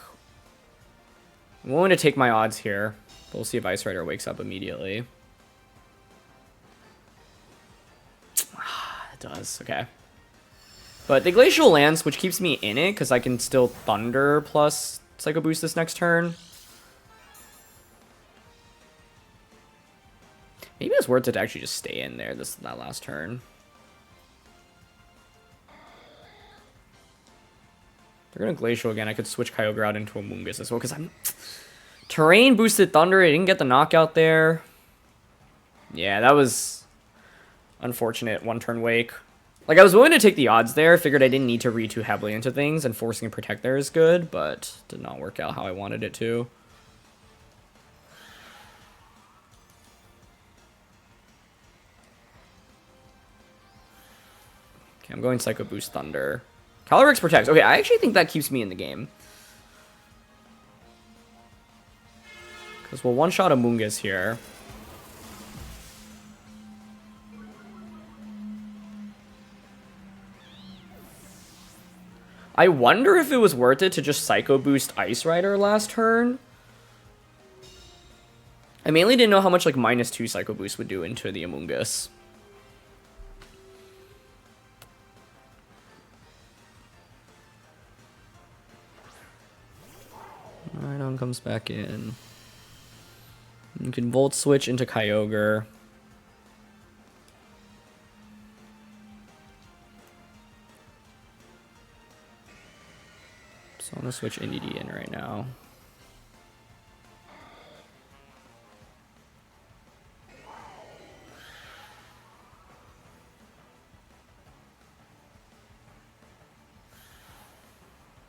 I'm willing to take my odds here. We'll see if Ice Rider wakes up immediately. It does. Okay. But the Glacial Lance, which keeps me in it, because I can still Thunder plus Psycho Boost this next turn. Maybe it's worth it to actually just stay in there that last turn. They're going to Glacial again. I could switch Kyogre out into Amoonguss as well, because I'm... Terrain boosted Thunder. I didn't get the knockout there. Yeah, that was unfortunate one-turn wake. Like, I was willing to take the odds there. Figured I didn't need to read too heavily into things, and forcing a Protect there is good, but did not work out how I wanted it to. Okay, I'm going Psycho Boost Thunder. Calyrex protects. Okay, I actually think that keeps me in the game. Because we'll one-shot Amoonguss here. I wonder if it was worth it to just Psycho Boost Ice Rider last turn. I mainly didn't know how much like -2 Psycho Boost would do into the Amoonguss. Rhydon comes back in. You can Volt Switch into Kyogre. So I'm going to switch Indeedee in right now.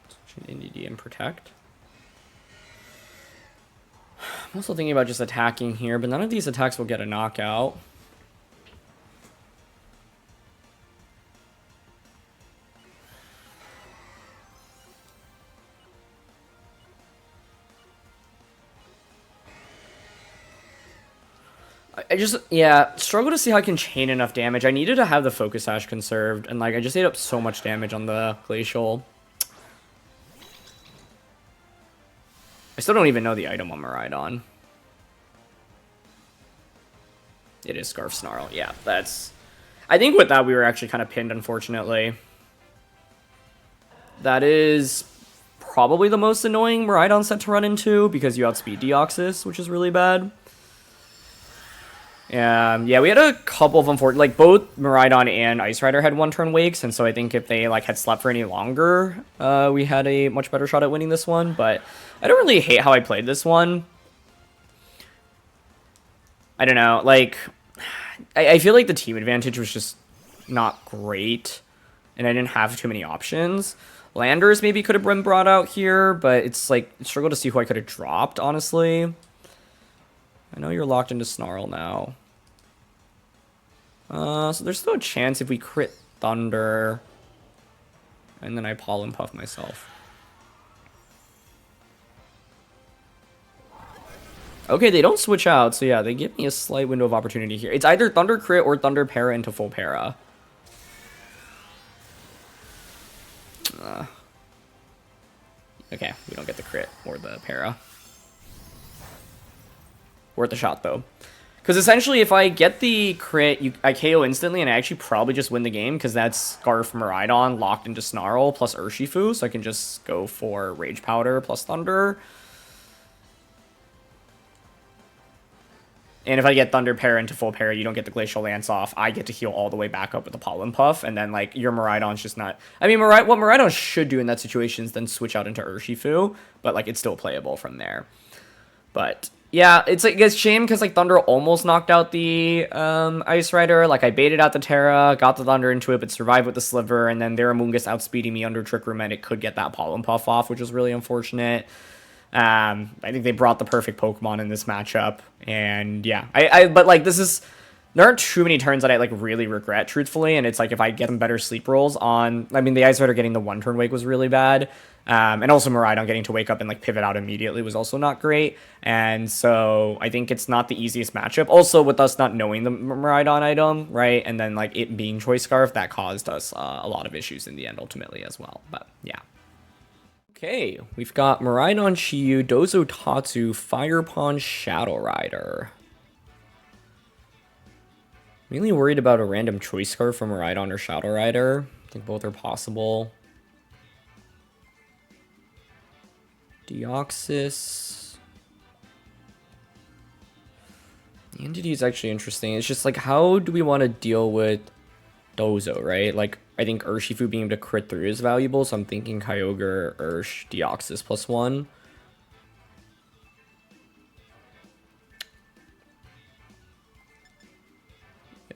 Switch Indeedee and Protect. I'm also thinking about just attacking here, but none of these attacks will get a knockout. I just, yeah, struggle to see how I can chain enough damage. I needed to have the Focus Sash conserved, and like I just ate up so much damage on the Glacial. I still don't even know the item on Miraidon. It is Scarf Snarl. Yeah, that's... I think with that, we were actually kind of pinned, unfortunately. That is probably the most annoying Miraidon set to run into, because you outspeed Deoxys, which is really bad. Yeah, we had a couple of unfortunate... Like, both Miraidon and Ice Rider had one-turn wakes, and so I think if they, like, had slept for any longer, we had a much better shot at winning this one, but I don't really hate how I played this one. I don't know, like... I feel like the team advantage was just not great, and I didn't have too many options. Landers maybe could have been brought out here, but it's, like, struggle to see who I could have dropped, honestly. I know you're locked into Snarl now. So there's still a chance if we crit Thunder, and then I Pollen Puff myself. Okay, they don't switch out, so yeah, they give me a slight window of opportunity here. It's either Thunder Crit or Thunder Para into full Para. Okay, we don't get the crit or the Para. Worth a shot, though. Because essentially, if I get the crit, I KO instantly, and I actually probably just win the game, because that's Scarf Miraidon locked into Snarl plus Urshifu, so I can just go for Rage Powder plus Thunder. And if I get Thunder Para into full Para, you don't get the Glacial Lance off. I get to heal all the way back up with the Pollen Puff, and then, like, your Miraidon's just not... I mean, what Miraidon should do in that situation is then switch out into Urshifu, but, like, it's still playable from there. But, yeah, it's a shame because, like, Thunder almost knocked out the Ice Rider. Like, I baited out the Terra, got the Thunder into it, but survived with the Sliver, and then their Amoonguss outspeeding me under Trick Room, and it could get that Pollen Puff off, which was really unfortunate. I think they brought the perfect Pokemon in this matchup, and yeah, but like there aren't too many turns that I like really regret, truthfully, and it's like if I get some better sleep rolls on, I mean, the Ice Rider getting the 1-turn wake was really bad, and also Miraidon getting to wake up and like pivot out immediately was also not great, and so I think it's not the easiest matchup. Also, with us not knowing the Miraidon item, right, and then like it being Choice Scarf, that caused us a lot of issues in the end ultimately as well, but yeah. Okay, we've got Miraidon, Chiyu, Dozo Tatsu, Fire Pond, Shadow Rider. Really worried about a random Choice Scarf from Miraidon or Shadow Rider. I think both are possible. Deoxys. Indeedee is actually interesting. It's just like, how do we want to deal with Dozo, right? Like, I think Urshifu being able to crit through is valuable, so I'm thinking Kyogre, Ursh, Deoxys +1.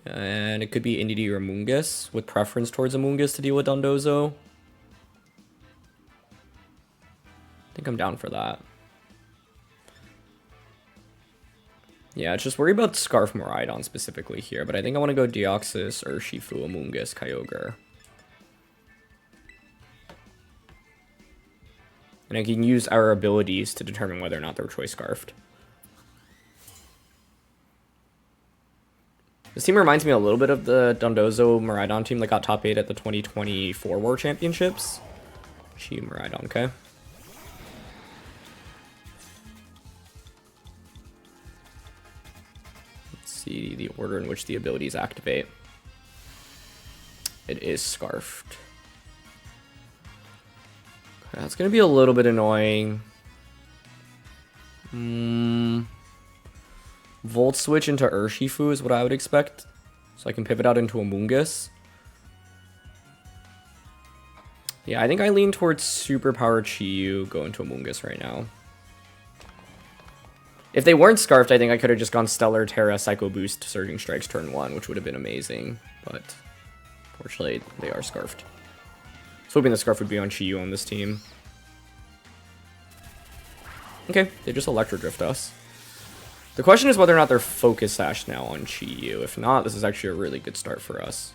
And it could be Indeedee or Amoonguss, with preference towards Amoonguss to deal with Dondozo. I think I'm down for that. Yeah, just worry about Scarf Miraidon specifically here, but I think I want to go Deoxys, Urshifu, Amoonguss, Kyogre. And I can use our abilities to determine whether or not they're Choice Scarfed. This team reminds me a little bit of the Dondozo Miraidon team that got top 8 at the 2024 World Championships. Chiyu Miraidon, okay. Let's see the order in which the abilities activate. It is Scarfed. That's going to be a little bit annoying. Volt Switch into Urshifu is what I would expect. So I can pivot out into Amoonguss. Yeah, I think I lean towards Superpower Chiyu, go into Amoonguss right now. If they weren't Scarfed, I think I could have just gone Stellar, Terra, Psycho Boost, Surging Strikes turn 1, which would have been amazing. But fortunately, they are Scarfed. I was hoping the Scarf would be on Chiyu on this team. Okay, they just Electro Drift us. The question is whether or not they're Focus Sash now on Chiyu. If not, this is actually a really good start for us.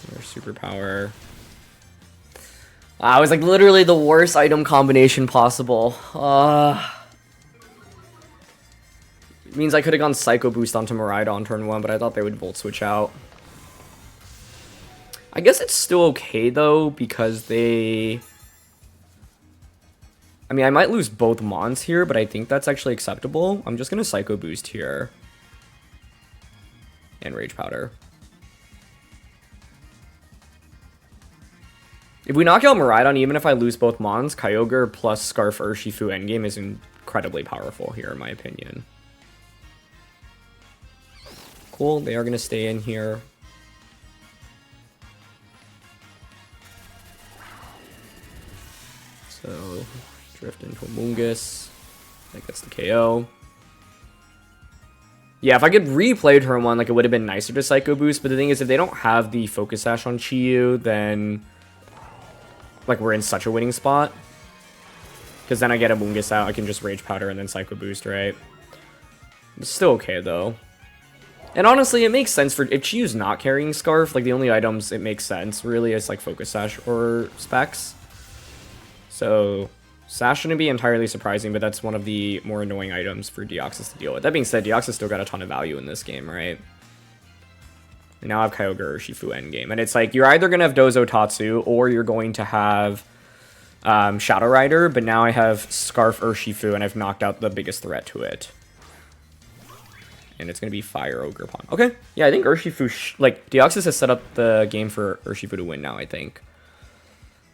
Their Superpower. Wow, it was like literally the worst item combination possible. It means I could have gone Psycho Boost onto Miraidon turn 1, but I thought they would Volt Switch out. I guess it's still okay, though, because they... I mean, I might lose both Mons here, but I think that's actually acceptable. I'm just going to Psycho Boost here. And Rage Powder. If we knock out Miraidon, even if I lose both Mons, Kyogre plus Scarf Urshifu endgame is incredibly powerful here, in my opinion. Cool, they are going to stay in here. So, drift into Amoonguss. That gets the KO. Yeah, if I could replay turn 1, like, it would have been nicer to Psycho Boost, but the thing is, if they don't have the Focus Sash on Chiyu, then, like, we're in such a winning spot. Because then I get Amoonguss out, I can just Rage Powder and then Psycho Boost, right? It's still okay, though. And honestly, it makes sense for if Chiyu's not carrying Scarf, like the only items it makes sense really is like Focus Sash or Specs. So Sash shouldn't be entirely surprising, but that's one of the more annoying items for Deoxys to deal with. That being said, Deoxys still got a ton of value in this game, right? We now have Kyogre or Urshifu endgame. And it's like, you're either going to have Dozo Tatsu, or you're going to have Shadow Rider, but now I have Scarf Urshifu, and I've knocked out the biggest threat to it. And it's going to be Fire Ogerpon. Okay, yeah, I think Urshifu, like, Deoxys has set up the game for Urshifu to win now, I think.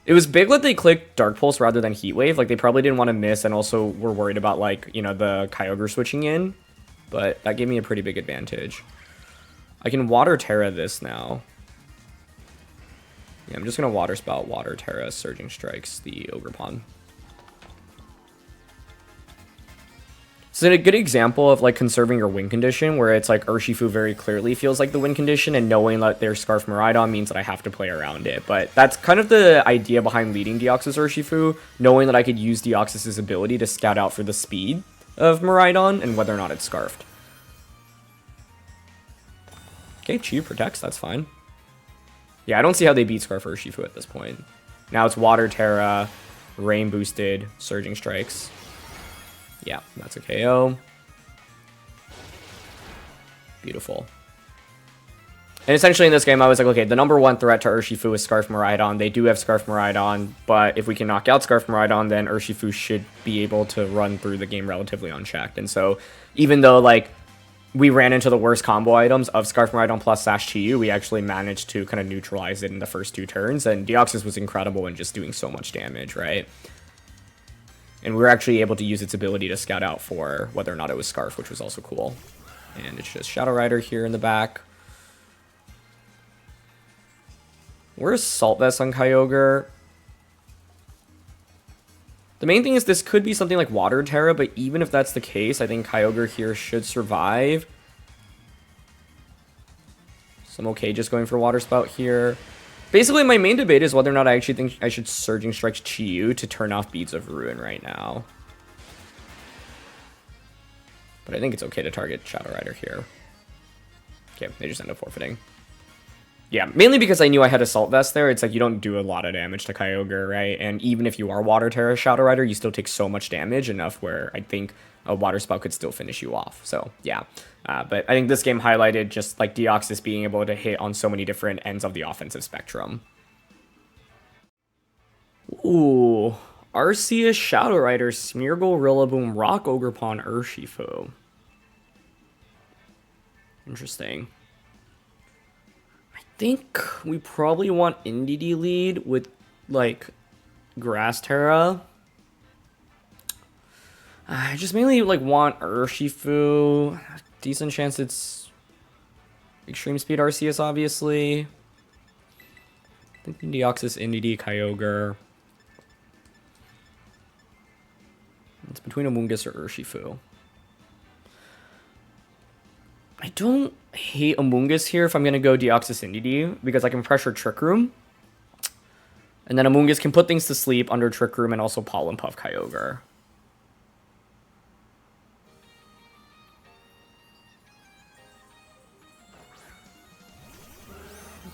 It was big that they clicked Dark Pulse rather than Heat Wave. Like, they probably didn't want to miss, and also were worried about, like, you know, the Kyogre switching in. But that gave me a pretty big advantage. I can Water Terra this now. Yeah, I'm just going to Water Spout, Water Terra, Surging Strikes the Ogerpon. It's a good example of like conserving your win condition, where it's like Urshifu very clearly feels like the win condition, and knowing that their Scarf Miraidon means that I have to play around it. But that's kind of the idea behind leading Deoxys Urshifu, knowing that I could use Deoxys' ability to scout out for the speed of Miraidon and whether or not it's Scarfed. Okay, Chiyu protects, that's fine. Yeah, I don't see how they beat Scarf Urshifu at this point. Now it's Water Terra, Rain boosted, Surging Strikes. Yeah, that's a KO. Beautiful. And essentially in this game, I was like, okay, the number one threat to Urshifu is Scarf Miraidon. They do have Scarf Miraidon, but if we can knock out Scarf Miraidon, then Urshifu should be able to run through the game relatively unchecked. And so even though, like, we ran into the worst combo items of Scarf Miraidon plus Sash Chiyu, we actually managed to kind of neutralize it in the first two turns, and Deoxys was incredible in just doing so much damage, right? And we were actually able to use its ability to scout out for whether or not it was Scarf, which was also cool. And it's just Shadow Rider here in the back. Where's Salt Vest on Kyogre? The main thing is this could be something like Water Terra, but even if that's the case, I think Kyogre here should survive. So I'm okay just going for Water Spout here. Basically, my main debate is whether or not I actually think I should Surging Strike Chiyu to turn off Beads of Ruin right now. But I think it's okay to target Shadow Rider here. Okay, they just end up forfeiting. Yeah, mainly because I knew I had Assault Vest there. It's like you don't do a lot of damage to Kyogre, right? And even if you are Water Terra Shadow Rider, you still take so much damage, enough where I think a Water Spout could still finish you off. So, yeah. But I think this game highlighted just like Deoxys being able to hit on so many different ends of the offensive spectrum. Ooh, Arceus Shadow Rider, Smeargle, Rillaboom, Rock Ogerpon, Urshifu. Interesting. I think we probably want Indeedee lead with like Grass Terra. I just mainly like want Urshifu. Decent chance it's Extreme Speed Arceus, obviously. I think Deoxys, Indeedee, Kyogre. It's between Amoonguss or Urshifu. I don't hate Amoonguss here if I'm going to go Deoxys Indeedee, because I can pressure Trick Room. And then Amoonguss can put things to sleep under Trick Room and also Pollen Puff Kyogre.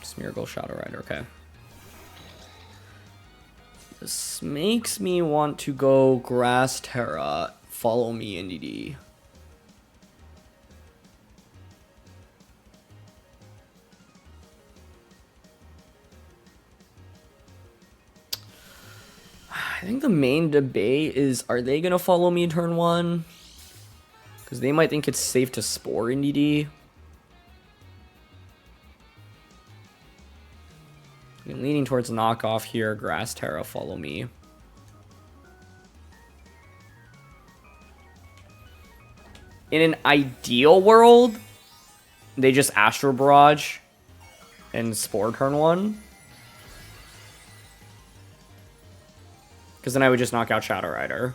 Smeargle, Shadow Rider, okay. This makes me want to go Grass Terra. Follow me, Indeedee. I think the main debate is, are they going to follow me turn one? Because they might think it's safe to Spore Indeedee. I'm leaning towards knockoff here. Grass Terra, follow me. In an ideal world, they just Astro Barrage and Spore turn one. Because then I would just knock out Shadow Rider.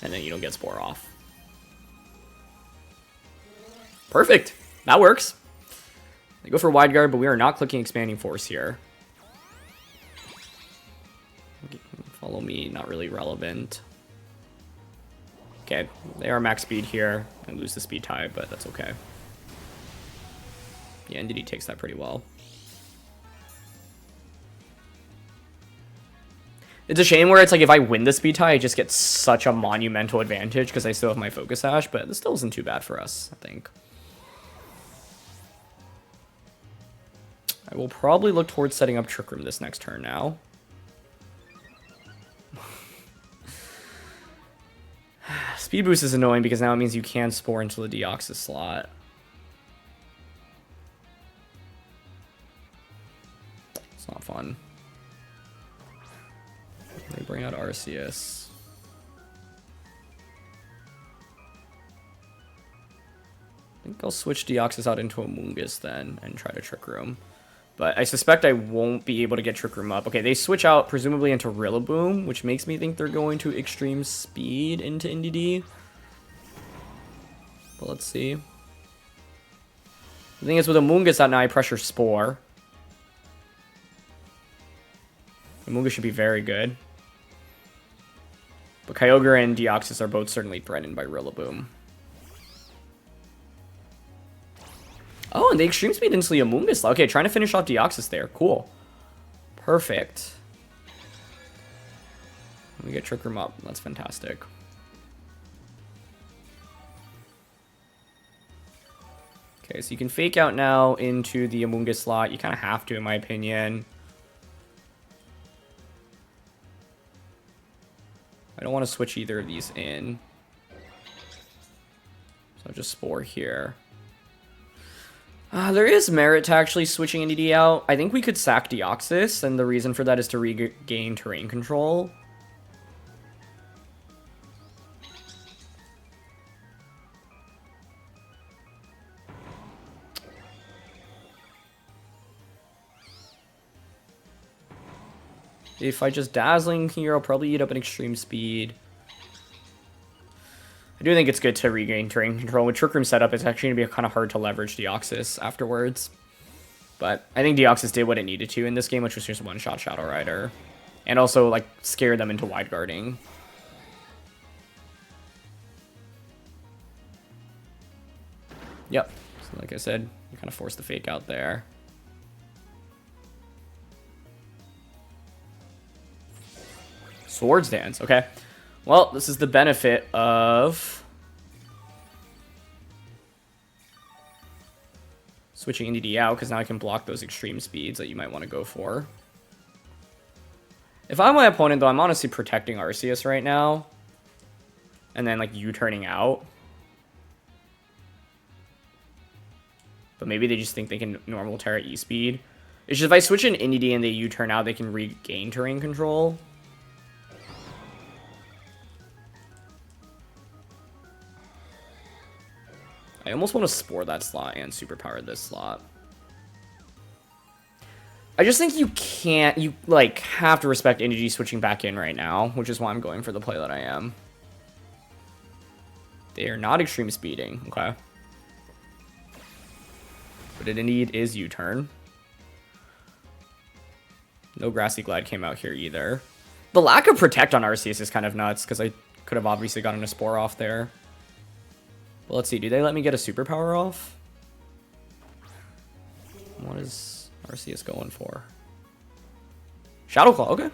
And then you don't get Spore off. Perfect. That works. They go for Wide Guard, but we are not clicking Expanding Force here. Follow me, not really relevant. Okay, they are max speed here. I lose the speed tie, but that's okay. Yeah, Indeedee takes that pretty well. It's a shame where it's like if I win the speed tie, I just get such a monumental advantage because I still have my focus ash, but this still isn't too bad for us, I think. I will probably look towards setting up Trick Room this next turn now. Speed boost is annoying because now it means you can spore into the Deoxys slot. It's not fun. They bring out Arceus. I think I'll switch Deoxys out into Amoonguss then and try to Trick Room. But I suspect I won't be able to get Trick Room up. Okay, they switch out presumably into Rillaboom, which makes me think they're going to Extreme Speed into Indeedee. But let's see. The thing is with Amoonguss out now, I pressure Spore. Amoonguss should be very good. But Kyogre and Deoxys are both certainly threatened by Rillaboom. Oh, and they Extreme Speed into the Amoonguss. Okay, trying to finish off Deoxys there. Cool. Perfect. Let me get Trick Room up. That's fantastic. Okay, so you can Fake Out now into the Amoonguss slot. You kind of have to, in my opinion. I don't want to switch either of these in. So I'll just Spore here. There is merit to actually switching Indeedee out. I think we could sack Deoxys, and the reason for that is to regain terrain control. If I just Dazzling here, I'll probably eat up an Extreme Speed. I do think it's good to regain terrain control. With Trick Room setup, it's actually going to be kind of hard to leverage Deoxys afterwards. But I think Deoxys did what it needed to in this game, which was just one-shot Shadow Rider. And also, like, scare them into wide guarding. Yep. So like I said, you kind of force the Fake Out there. Swords Dance, okay. Well, this is the benefit of switching Indeedee out, because now I can block those Extreme Speeds that you might want to go for. If I'm my opponent, though, I'm honestly protecting Arceus right now. And then, like, U-turning out. But maybe they just think they can normal Terra E-Speed. It's just if I switch in Indeedee and they U-turn out, they can regain terrain control. I almost want to Spore that slot and Superpower this slot. I just think you can't, you, like, have to respect Indeedee switching back in right now, which is why I'm going for the play that I am. They are not Extreme Speeding, okay. But it indeed is U-turn. No Grassy Glide came out here either. The lack of Protect on Arceus is kind of nuts, because I could have obviously gotten a Spore off there. But let's see, do they let me get a Superpower off? What is Arceus going for? Shadow Claw, okay.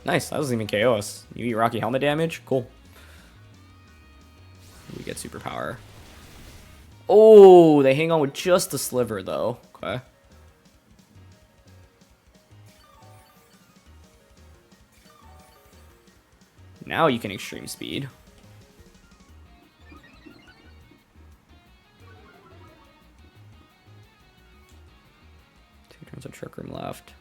Nice, that doesn't even KO us. You eat Rocky Helmet damage? Cool. We get Superpower. Oh, they hang on with just the Sliver, though. Okay. Now you can Extreme Speed. 2 turns of Trick Room left.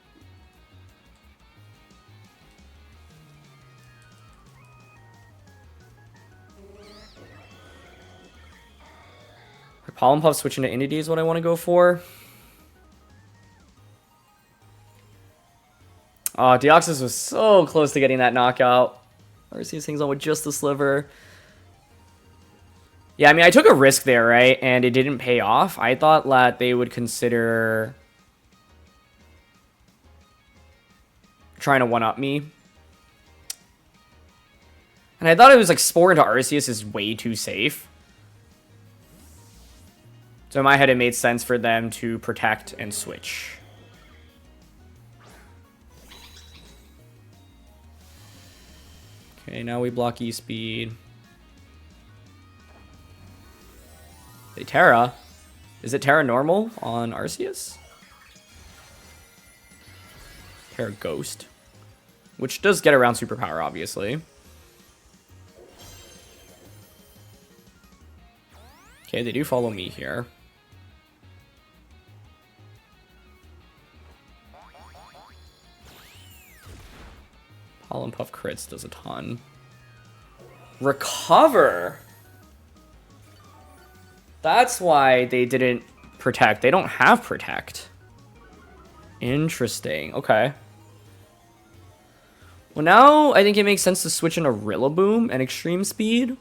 Pollen Puff switching to Indeedee is what I want to go for. Oh, Deoxys was so close to getting that knockout. Arceus hangs on with just the Sliver. Yeah, I mean, I took a risk there, right? And it didn't pay off. I thought that they would consider trying to one-up me. And I thought it was like Spore into Arceus is way too safe. So in my head, it made sense for them to protect and switch. Okay, now we block E-Speed. They Terra. Is it Terra normal on Arceus? Terra Ghost. Which does get around Superpower, obviously. Okay, they do follow me here. Pollen Puff crits does a ton. Recover! That's why they didn't protect. They don't have protect. Interesting. Okay. Well, now I think it makes sense to switch in a Rillaboom and Extreme Speed.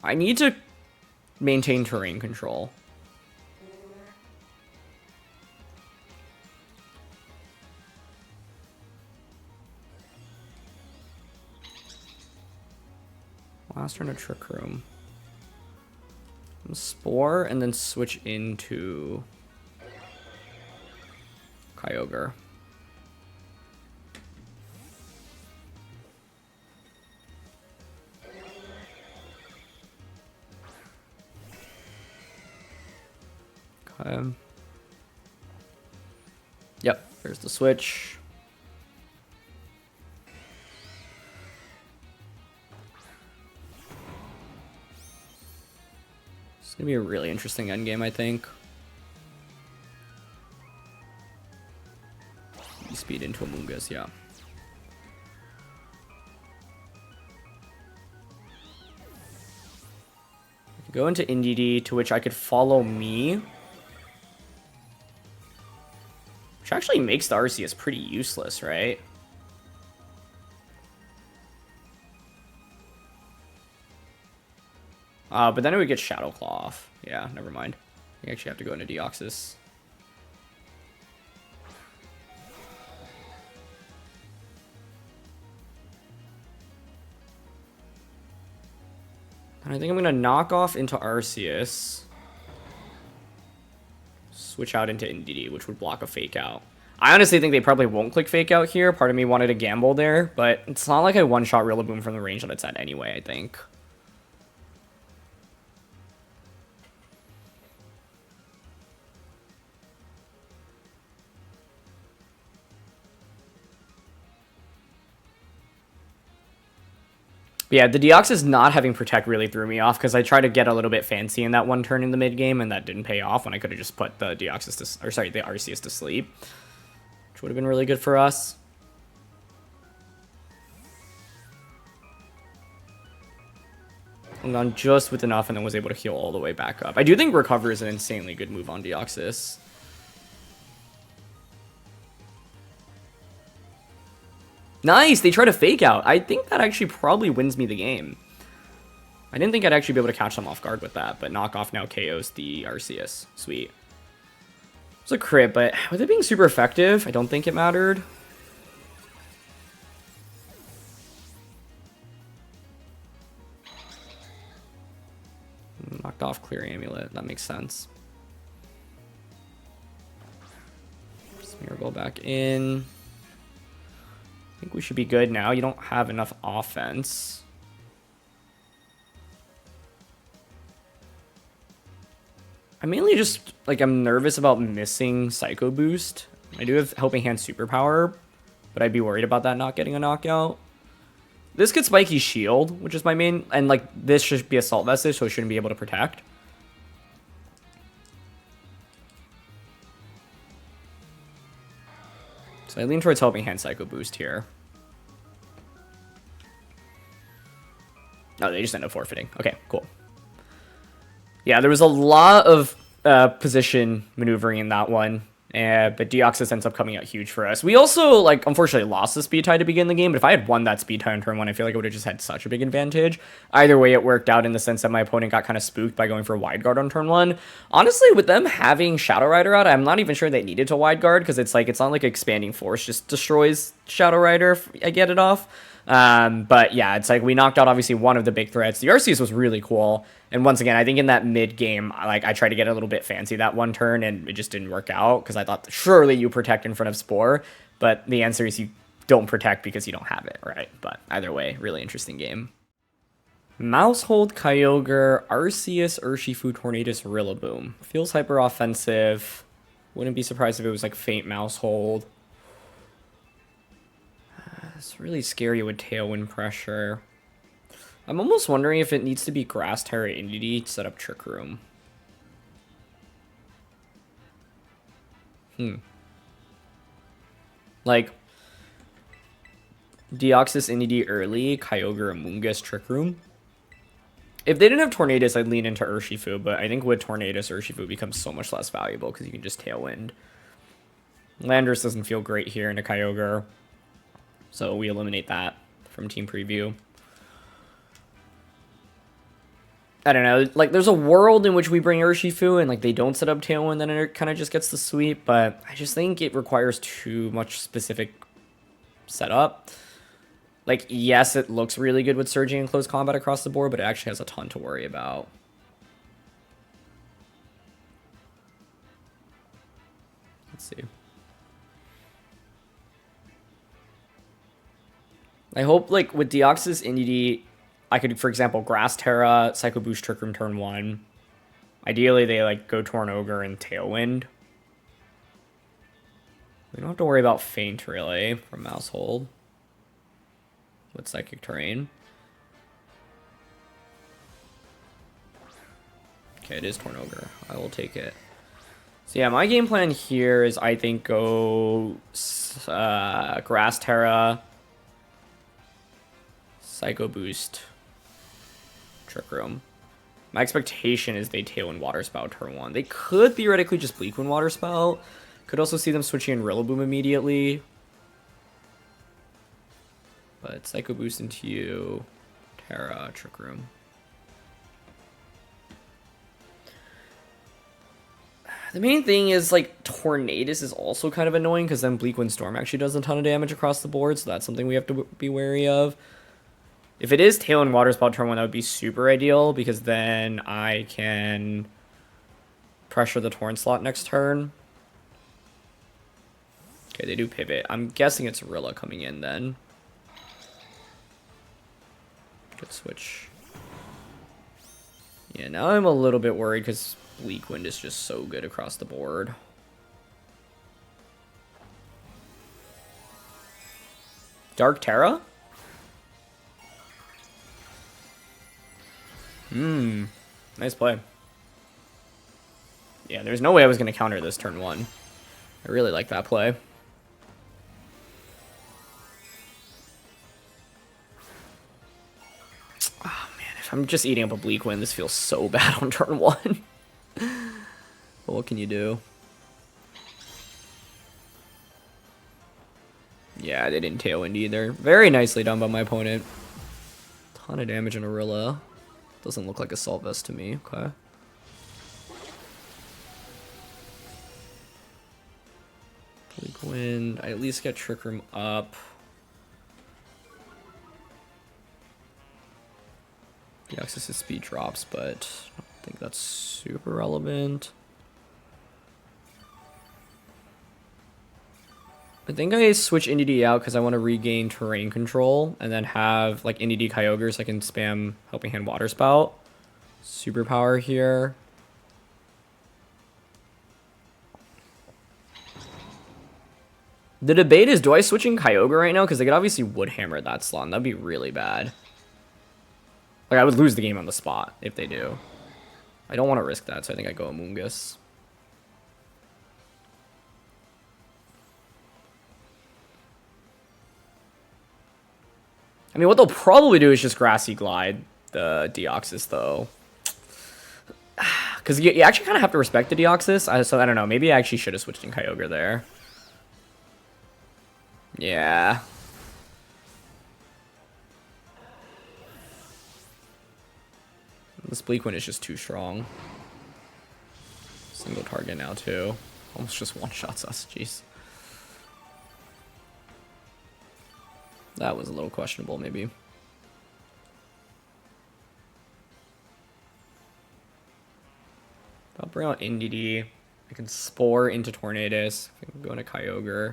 I need to maintain terrain control. Last turn of Trick Room. Spore and then switch into Kyogre. Okay. Yep, there's the switch. It's gonna be a really interesting endgame, I think. Speed into Amoonguss, yeah. I could go into Indeedee, to which I could follow me. Which actually makes the Arceus pretty useless, right? But then it would get Shadow Claw off. Yeah, never mind. You actually have to go into Deoxys. And I think I'm going to knock off into Arceus. Switch out into Indeedee, which would block a Fake Out. I honestly think they probably won't click Fake Out here. Part of me wanted to gamble there, but it's not like I one-shot Rillaboom from the range that it's at anyway, I think. But yeah, the Deoxys not having Protect really threw me off because I tried to get a little bit fancy in that one turn in the mid game, and that didn't pay off when I could have just put the Deoxys to, or sorry, the Arceus to sleep, which would have been really good for us. Hung on just with enough and then was able to heal all the way back up. I do think Recover is an insanely good move on Deoxys. Nice! They try to Fake Out. I think that actually probably wins me the game. I didn't think I'd actually be able to catch them off guard with that, but Knockoff now KOs the Arceus. Sweet. It's a crit, but with it being super effective, I don't think it mattered. Knocked off Clear Amulet. That makes sense. Smear go back in. I think we should be good now. You don't have enough offense. I mainly just, like, I'm nervous about missing Psycho Boost. I do have Helping Hand Superpower, but I'd be worried about that not getting a knockout. This gets Spiky Shield, which is my main, and, like, this should be Assault Vestige, so it shouldn't be able to protect. So I lean towards Helping Hand Psycho Boost here. Oh, they just end up forfeiting. Okay, cool. Yeah, there was a lot of position maneuvering in that one, But Deoxys ends up coming out huge for us. We also, like, unfortunately lost the speed tie to begin the game, but if I had won that speed tie on turn 1, I feel like I would have just had such a big advantage. Either way, it worked out in the sense that my opponent got kind of spooked by going for wide guard on turn 1. Honestly, with them having Shadow Rider out, I'm not even sure they needed to wide guard, because it's like, it's not like Expanding Force just destroys Shadow Rider if I get it off. But yeah, it's like we knocked out obviously one of the big threats. The Arceus was really cool. And once again, I think in that mid game, like I tried to get a little bit fancy that one turn and it just didn't work out because I thought surely you protect in front of Spore, but the answer is you don't protect because you don't have it, right? But either way, really interesting game. Mousehold, Kyogre, Arceus, Urshifu, Tornadus, Rillaboom. Feels hyper offensive. Wouldn't be surprised if it was like Faint Mousehold. It's really scary with Tailwind pressure. I'm almost wondering if it needs to be Grass Terra Indeedee to set up Trick Room. Like, Deoxys Indeedee early, Kyogre, Amoonguss, Trick Room. If they didn't have Tornadus, I'd lean into Urshifu, but I think with Tornadus, Urshifu becomes so much less valuable because you can just Tailwind. Landorus doesn't feel great here into Kyogre. So we eliminate that from team preview. I don't know. Like, there's a world in which we bring Urshifu and, like, they don't set up Tailwind, then it kind of just gets the sweep. But I just think it requires too much specific setup. Like, yes, it looks really good with surging in close combat across the board, but it actually has a ton to worry about. Let's see. I hope, like, with Deoxys Indeedee, I could, for example, Grass Terra, Psycho Boost, Trick Room turn 1. Ideally, they, like, go Torn Ogre and Tailwind. We don't have to worry about Feint, really, from Mousehold. With Psychic Terrain. Okay, it is Torn Ogre. I will take it. So, yeah, my game plan here is, I think, go Grass Terra, Psycho Boost, Trick Room. My expectation is they Tailwind Water Spout turn 1. They could theoretically just Bleak Wind Water Spout. Could also see them switching in Rillaboom immediately. But Psycho Boost into you, Terra, Trick Room. The main thing is, like, Tornadus is also kind of annoying because then Bleak Wind Storm actually does a ton of damage across the board, so that's something we have to be wary of. If it is Tailwind Water Spout turn 1, that would be super ideal because then I can pressure the Torn slot next turn. Okay, they do pivot. I'm guessing it's Rilla coming in then. Good switch. Yeah, now I'm a little bit worried because Bleak Wind is just so good across the board. Dark Terra? Nice play. Yeah, there's no way I was going to counter this turn 1. I really like that play. Oh, man, if I'm just eating up a Bleak Wind, this feels so bad on turn 1. But what can you do? Yeah, they didn't Tailwind either. Very nicely done by my opponent. Ton of damage in Arilla. Doesn't look like a Assault Vest to me. Okay. Bleak Wind. I at least get Trick Room up. Deoxys' speed drops, but I don't think that's super relevant. I think I switch Indeedee out because I want to regain terrain control and then have like Indeedee Kyogre so I can spam Helping Hand Water Spout. Superpower here. The debate is, do I switch in Kyogre right now? Because they could obviously Wood Hammer that slot, and that'd be really bad. Like, I would lose the game on the spot if they do. I don't want to risk that, so I think I go Amoonguss. I mean, what they'll probably do is just Grassy Glide the Deoxys, though. because you actually kind of have to respect the Deoxys. So I don't know. Maybe I actually should have switched in Kyogre there. Yeah. This Bleak Wind is just too strong. Single target now too. Almost just one-shots us. Jeez. That was a little questionable, maybe. I'll bring out Indeedee. I can Spore into Tornadus. I can go into Kyogre.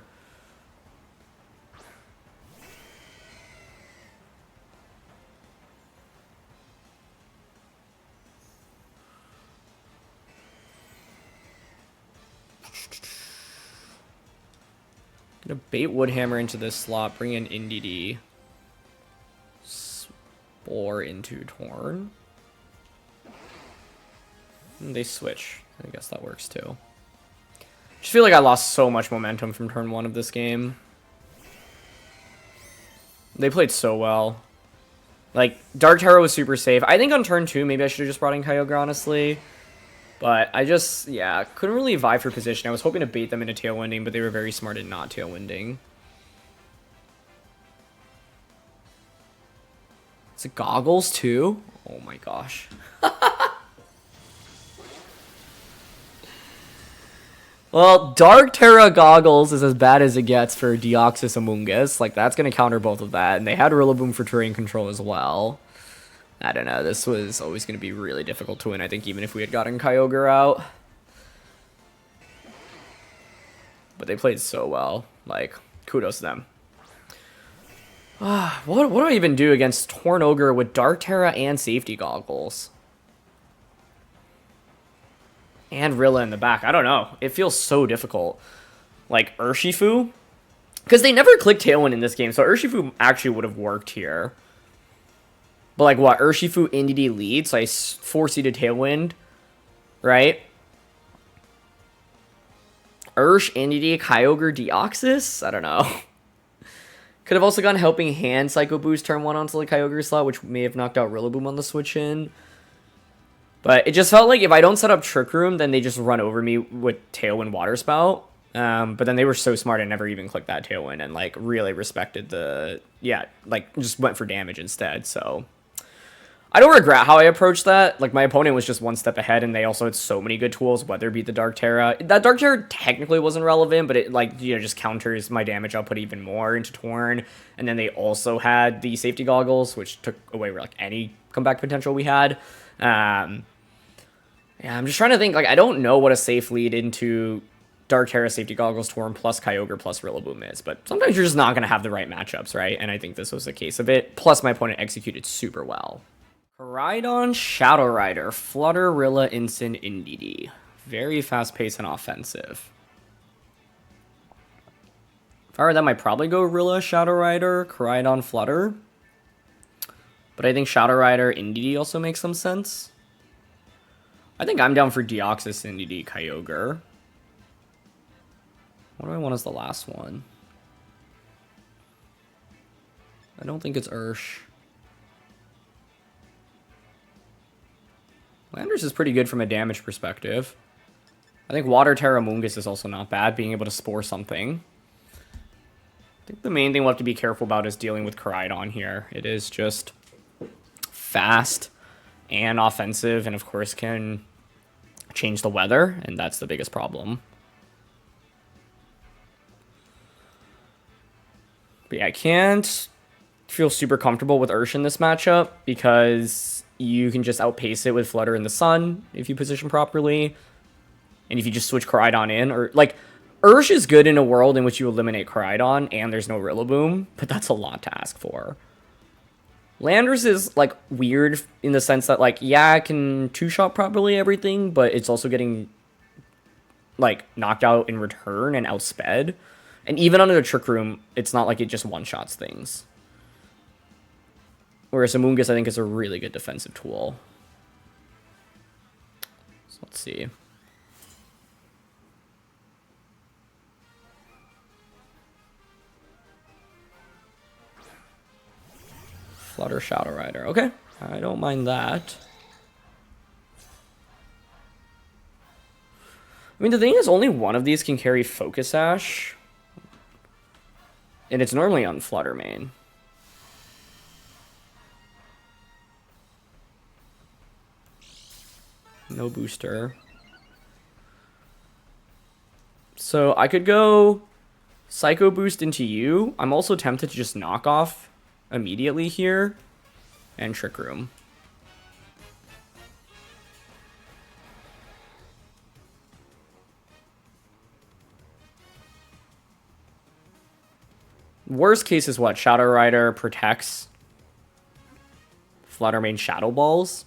Gonna bait Woodhammer into this slot, bring in Indeedee. Spore into Torn. And they switch. I guess that works too. Just feel like I lost so much momentum from turn 1 of this game. They played so well. Like, Dark Terror was super safe. I think on turn 2, maybe I should have just brought in Kyogre, honestly. But I just, yeah, couldn't really vie for position. I was hoping to bait them into Tailwinding, but they were very smart at not Tailwinding. Is it Goggles, too? Oh my gosh. Well, Dark Terra Goggles is as bad as it gets for Deoxys Amoonguss. Like, that's going to counter both of that. And they had Rillaboom for terrain control as well. I don't know. This was always going to be really difficult to win, I think, even if we had gotten Kyogre out. But they played so well. Like, kudos to them. What do I even do against Tornogre with Dark Terra and Safety Goggles? And Rilla in the back. I don't know. It feels so difficult. Like, Urshifu? Because they never clicked Tailwind in this game, so Urshifu actually would have worked here. But, like, what? Urshifu Indeedee lead, so I force you to Tailwind, right? Ursh, Indeedee, Kyogre, Deoxys? I don't know. Could have also gone Helping Hand, Psycho Boost turn 1 onto the Kyogre slot, which may have knocked out Rillaboom on the switch in. But it just felt like if I don't set up Trick Room, then they just run over me with Tailwind Water Spout. But then they were so smart and never even clicked that Tailwind and, like, really respected the... Yeah, like, just went for damage instead, so... I don't regret how I approached that. Like, my opponent was just one step ahead, and they also had so many good tools, whether it be the Dark Terra. That Dark Terra technically wasn't relevant, but it, like, you know, just counters my damage output even more into Torn. And then they also had the Safety Goggles, which took away, like, any comeback potential we had. Yeah, I'm just trying to think, like, I don't know what a safe lead into Dark Terra, Safety Goggles, Torn, plus Kyogre, plus Rillaboom is, but sometimes you're just not going to have the right matchups, right? And I think this was the case of it, plus my opponent executed super well. Koraidon, Shadow Rider, Flutter, Rilla, Instant, Indeedee. Very fast-paced and offensive. If I were them, I'd probably go Rilla, Shadow Rider, Koraidon, Flutter. But I think Shadow Rider, Indeedee also makes some sense. I think I'm down for Deoxys, Indeedee, Kyogre. What do I want as the last one? I don't think it's Ursh. Landorus is pretty good from a damage perspective. I think Water Terra Mungus is also not bad, being able to Spore something. I think the main thing we'll have to be careful about is dealing with Koraidon here. It is just fast and offensive, and of course can change the weather, and that's the biggest problem. But yeah, I can't feel super comfortable with Ursh in this matchup because you can just outpace it with Flutter in the Sun if you position properly. And if you just switch Koraidon in, or like, Ursh is good in a world in which you eliminate Koraidon and there's no Rillaboom, but that's a lot to ask for. Landorus is, like, weird in the sense that, like, yeah, it can two-shot probably everything, but it's also getting, like, knocked out in return and outsped. And even under the Trick Room, it's not like it just one-shots things. Whereas Amoonguss, I think, is a really good defensive tool. So let's see. Flutter, Shadow Rider. Okay, I don't mind that. I mean, the thing is, only one of these can carry Focus Ash. And it's normally on Flutter main. No booster. So I could go Psycho Boost into you. I'm also tempted to just knock off immediately here. And Trick Room. Worst case is what? Shadow Rider protects Flutter main Shadow Balls.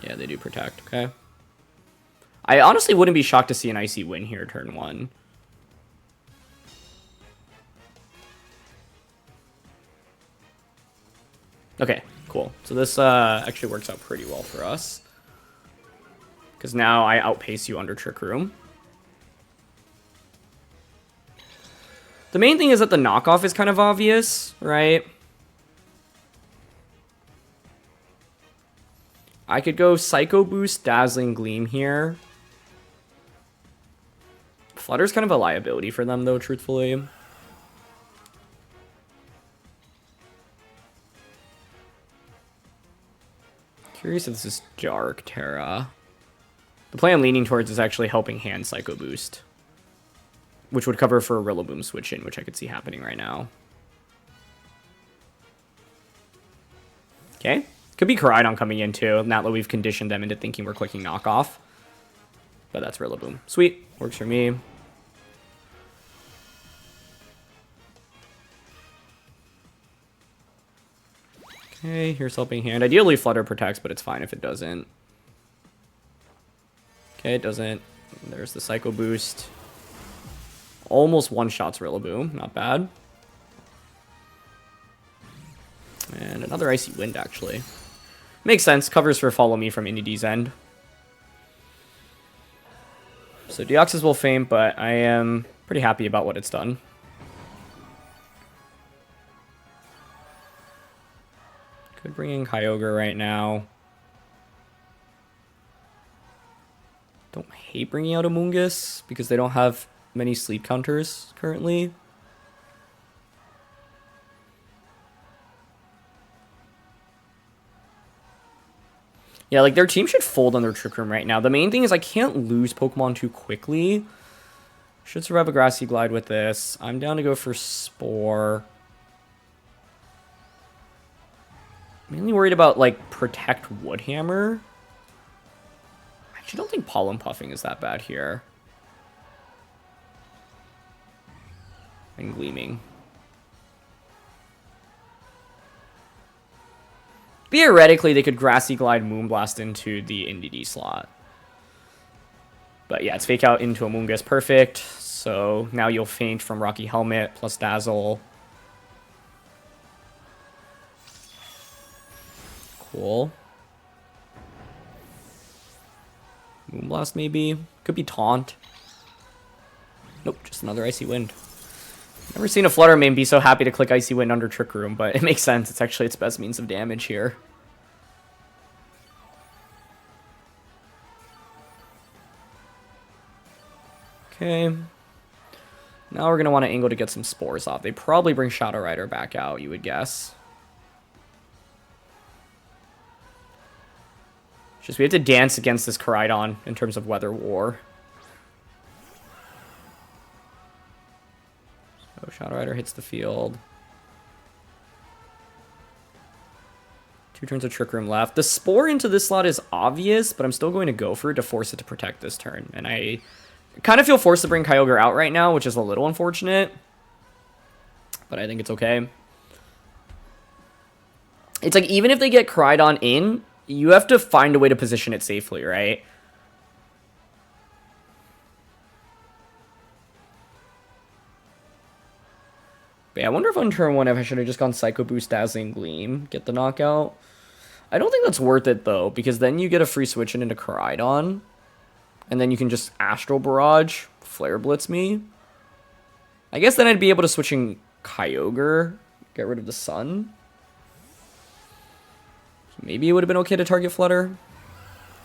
Yeah, they do protect. Okay. I honestly wouldn't be shocked to see an Icy Wind here turn 1. Okay, cool. So this actually works out pretty well for us. Because now I outpace you under Trick Room. The main thing is that the knockoff is kind of obvious, right? I could go Psycho Boost, Dazzling Gleam here. Flutter's kind of a liability for them, though, truthfully. Curious if this is Dark Terra. The play I'm leaning towards is actually helping hand Psycho Boost, which would cover for a Rillaboom switch in, which I could see happening right now. Okay. Could be Koraidon coming in too, now that we've conditioned them into thinking we're clicking knockoff. But that's Rillaboom. Sweet. Works for me. Okay, here's Helping Hand. Ideally Flutter protects, but it's fine if it doesn't. Okay, it doesn't. There's the Psycho Boost. Almost one-shots Rillaboom. Not bad. And another Icy Wind, actually. Makes sense. Covers for Follow Me from Indeedee's end. So Deoxys will faint, but I am pretty happy about what it's done. Could bring in Kyogre right now. Don't hate bringing out Amoonguss because they don't have many sleep counters currently. Yeah, like their team should fold on their Trick Room right now. The main thing is I can't lose Pokemon too quickly. Should survive a Grassy Glide with this. I'm down to go for Spore. Mainly worried about like Protect Woodhammer. I actually don't think Pollen Puffing is that bad here. And Gleaming. Theoretically, they could Grassy Glide Moonblast into the Indeedee slot. But yeah, it's Fake Out into Amoonguss. Perfect. So now you'll faint from Rocky Helmet plus Dazzle. Cool. Moonblast maybe. Could be Taunt. Nope, just another Icy Wind. Never seen a Flutter main be so happy to click Icy Wind under Trick Room, but it makes sense. It's actually its best means of damage here. Okay. Now we're going to want to angle to get some Spores off. They probably bring Shadow Rider back out, you would guess. Just we have to dance against this Koraidon in terms of Weather War. So Shadow Rider hits the field. 2 turns of Trick Room left. The Spore into this slot is obvious, but I'm still going to go for it to force it to protect this turn. And I kind of feel forced to bring Kyogre out right now, which is a little unfortunate. But I think it's okay. It's like, even if they get Koraidon in, you have to find a way to position it safely, right? But yeah, I wonder if on turn 1 if I should have just gone Psycho Boost, Dazzling Gleam, get the knockout. I don't think that's worth it, though, because then you get a free switch into Koraidon. And then you can just Astral Barrage, Flare Blitz me. I guess then I'd be able to switch in Kyogre, get rid of the Sun. So maybe it would have been okay to target Flutter.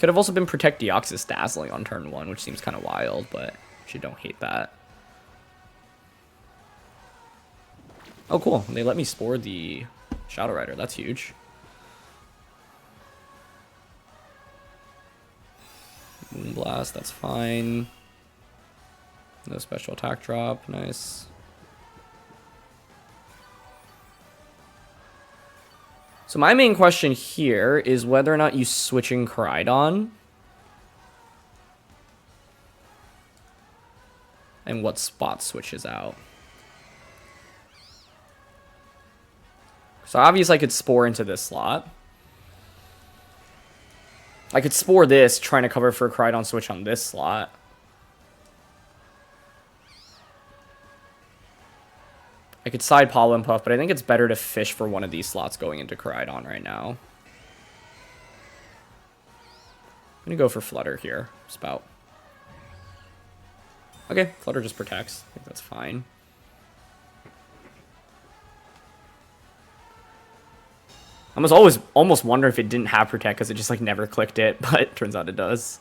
Could have also been Protect Deoxys Dazzling on turn 1, which seems kind of wild, but actually don't hate that. Oh, cool. They let me Spore the Shadow Rider. That's huge. Moonblast, that's fine. No special attack drop. Nice. So my main question here is whether or not you switching Koraidon. And what spot switches out. So obviously I could Spore into this slot. I could Spore this, trying to cover for a Koraidon switch on this slot. I could side Pollen Puff, but I think it's better to fish for one of these slots going into Koraidon right now. I'm going to go for Flutter here. Spout. Okay, Flutter just protects. I think that's fine. I was almost wonder if it didn't have Protect because it just like never clicked it, but it turns out it does.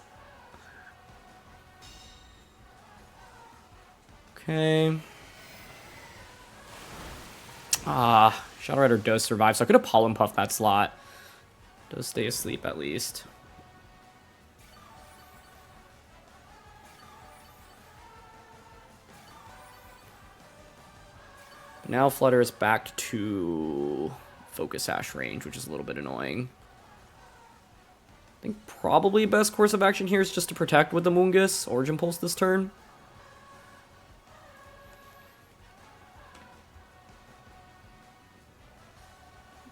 Okay. Shadow Rider does survive, so I could have Pollen Puffed that slot. Does stay asleep at least. But now Flutter is back to Focus Sash range, which is a little bit annoying. I think probably best course of action here is just to protect with the Moongus Origin Pulse this turn.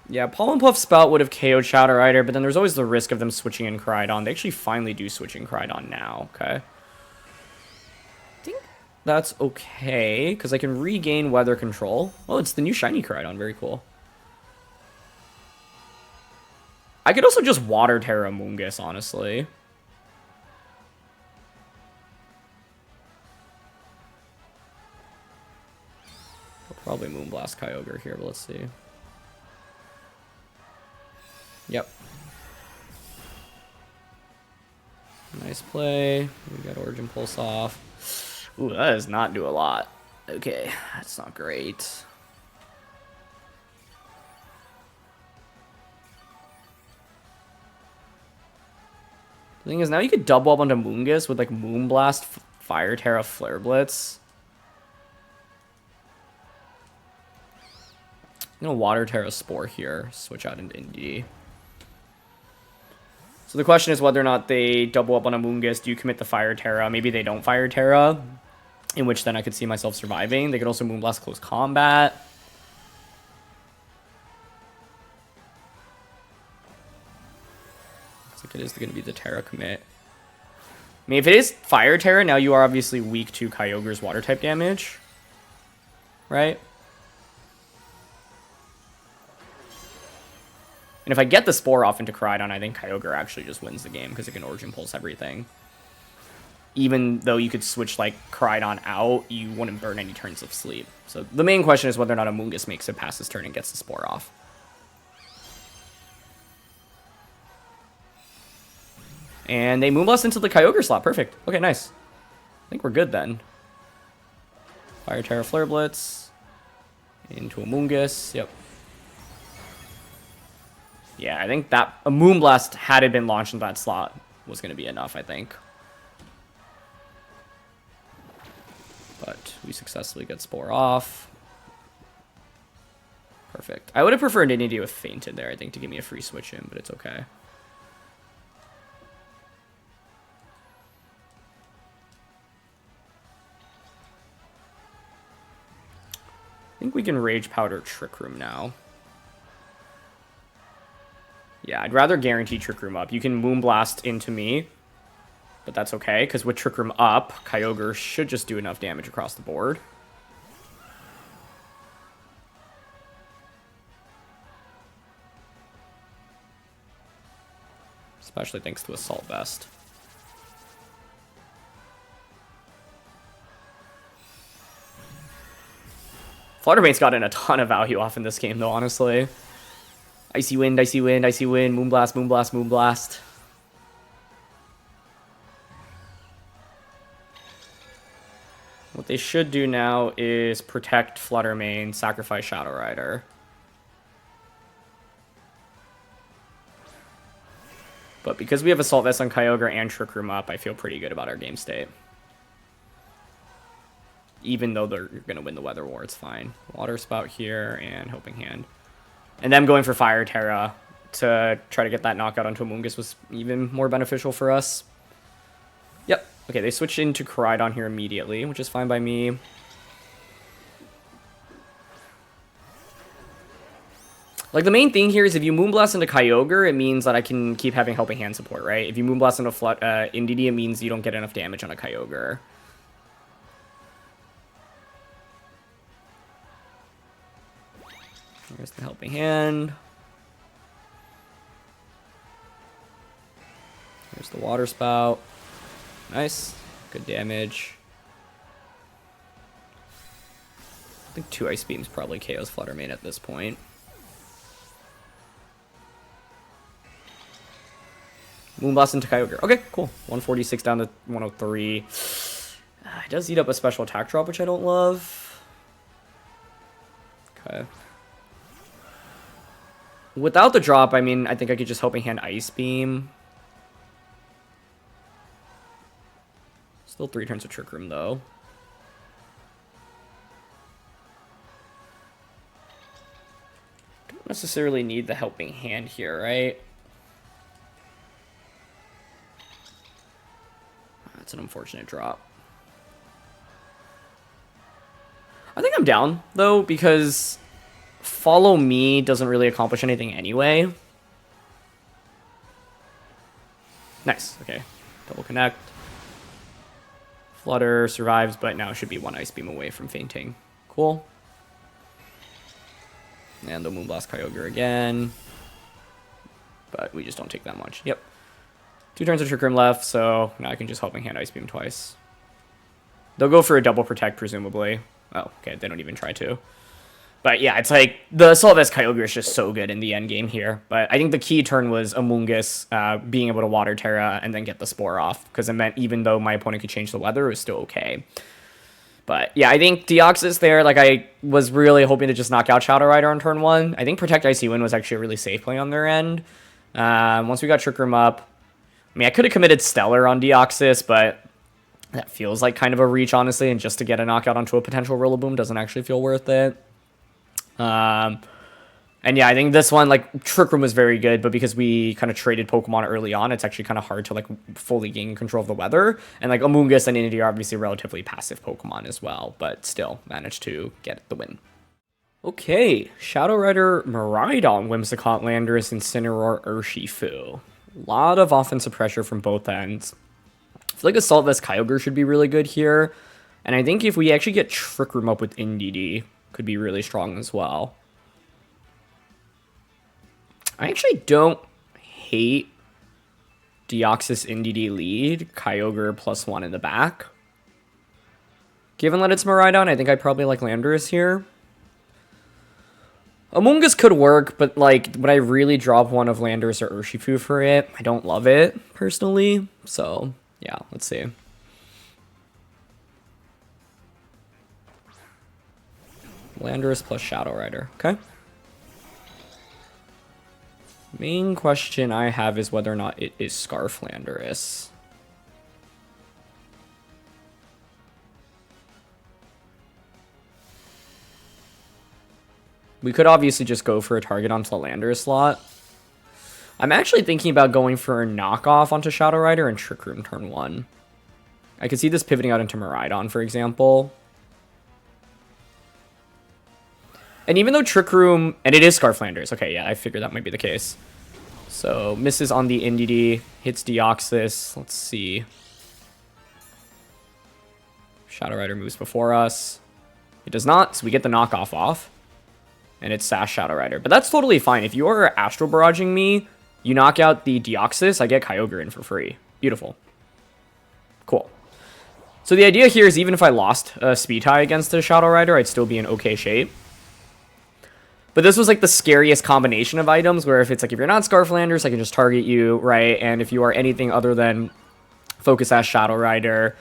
Yeah, Pollen Puff Spout would have KO'd Shadow Rider, but then there's always the risk of them switching in Koraidon. They actually finally do switch in Koraidon now, okay? I think that's okay, because I can regain Weather Control. Oh, it's the new shiny Koraidon, very cool. I could also just Water Terra Moongus, honestly. I'll probably Moonblast Kyogre here, but let's see. Yep. Nice play. We got Origin Pulse off. Ooh, that does not do a lot. Okay, that's not great. The thing is, now you could double up onto Moongus with like Moonblast, Fire Terra, Flare Blitz. I'm gonna Water Terra Spore here, switch out into Indeedee. So the question is whether or not they double up on a Moongus. Do you commit the Fire Terra? Maybe they don't Fire Terra, in which then I could see myself surviving. They could also Moonblast Close Combat. Looks like it is going to be the Terra commit. I mean, if it is Fire Terra, now you are obviously weak to Kyogre's Water type damage, right? And if I get the Spore off into Koraidon, I think Kyogre actually just wins the game because it can Origin Pulse everything. Even though you could switch like Koraidon out, you wouldn't burn any turns of sleep. So the main question is whether or not a Moongus makes it past this turn and gets the Spore off. And they Moonblast into the Kyogre slot. Perfect. Okay, nice. I think we're good then. Fire Terra Flare Blitz. Into a Moongus. Yep. Yeah, I think that a Moonblast, had it been launched in that slot, was going to be enough, I think. But we successfully get Spore off. Perfect. I would have preferred Indeedee with Fainted there, I think, to give me a free switch in, but it's okay. I think we can Rage Powder Trick Room now. Yeah, I'd rather guarantee Trick Room up. You can Moonblast into me, but that's okay, because with Trick Room up, Kyogre should just do enough damage across the board. Especially thanks to Assault Vest. Fluttermate's gotten a ton of value off in this game, though, honestly. Icy Wind, Icy Wind, Icy Wind, Moonblast, Moonblast, Moonblast. What they should do now is protect Flutter Mane, sacrifice Shadow Rider. But because we have Assault Vest on Kyogre and Trick Room up, I feel pretty good about our game state. Even though they're going to win the Weather War, it's fine. Water Spout here and Helping Hand. And them going for Fire Terra to try to get that knockout onto Amoonguss was even more beneficial for us. Yep. Okay, they switched into Koraidon here immediately, which is fine by me. Like, the main thing here is if you Moonblast into Kyogre, it means that I can keep having Helping Hand support, right? If you Moonblast into Indeedee, it means you don't get enough damage on a Kyogre. There's the Helping Hand. There's the Water Spout. Nice. Good damage. I think 2 Ice Beams probably KOs Flutter Mane at this point. Moonblast into Kyogre. Okay, cool. 146 down to 103. It does eat up a special attack drop, which I don't love. Okay. Without the drop, I mean, I think I could just Helping Hand Ice Beam. Still 3 turns of Trick Room, though. Don't necessarily need the Helping Hand here, right? That's an unfortunate drop. I think I'm down, though, because Follow Me doesn't really accomplish anything anyway. Nice. Okay. Double Connect. Flutter survives, but now should be 1 Ice Beam away from fainting. Cool. And the Moonblast Kyogre again. But we just don't take that much. Yep. 2 turns of Trick Room left, so now I can just Helping Hand Ice Beam twice. They'll go for a double protect, presumably. Oh, okay, they don't even try to. But yeah, it's like, the Assault Vest Kyogre is just so good in the end game here. But I think the key turn was Amoonguss being able to Water Terra and then get the Spore off. Because it meant even though my opponent could change the weather, it was still okay. But yeah, I think Deoxys there, like I was really hoping to just knock out Shadow Rider on turn 1. I think Protect Icy Wind was actually a really safe play on their end. Once we got Trick Room up, I mean, I could have committed Stellar on Deoxys, but that feels like kind of a reach, honestly, and just to get a knockout onto a potential Rillaboom doesn't actually feel worth it. And yeah, I think this one, like, Trick Room was very good, but because we kind of traded Pokemon early on, it's actually kind of hard to, like, fully gain control of the weather. And, like, Amoonguss and Indeedee are obviously relatively passive Pokemon as well, but still managed to get the win. Okay, Shadow Rider, Miraidon, Whimsicott, Landorus, Incineroar, Urshifu. A lot of offensive pressure from both ends. I feel like Assault Vest Kyogre should be really good here. And I think if we actually get Trick Room up with Indeedee, could be really strong as well. I actually don't hate Deoxys Indeedee lead, Kyogre +1 in the back. Given that it's Miraidon, I think I probably like Landorus here. Amoonguss could work, but like, would I really drop one of Landorus or Urshifu for it? I don't love it, personally. So, yeah, let's see. Landorus plus Shadow Rider. Okay. Main question I have is whether or not it is Scarf Landorus. We could obviously just go for a target onto the Landorus slot. I'm actually thinking about going for a knockoff onto Shadow Rider and Trick Room turn 1. I could see this pivoting out into Miraidon, for example. And even though Trick Room... And it is Scarf Landorus. Okay, yeah, I figured that might be the case. So, misses on the Indeedee. Hits Deoxys. Let's see. Shadow Rider moves before us. It does not, so we get the knockoff off. And it's Sash Shadow Rider. But that's totally fine. If you are Astral Barraging me, you knock out the Deoxys, I get Kyogre in for free. Beautiful. Cool. So the idea here is even if I lost a speed tie against the Shadow Rider, I'd still be in okay shape. But this was like the scariest combination of items, where if it's like, if you're not Scarf Landorus, I can just target you, right? And if you are anything other than Focus Sash Shadow Rider,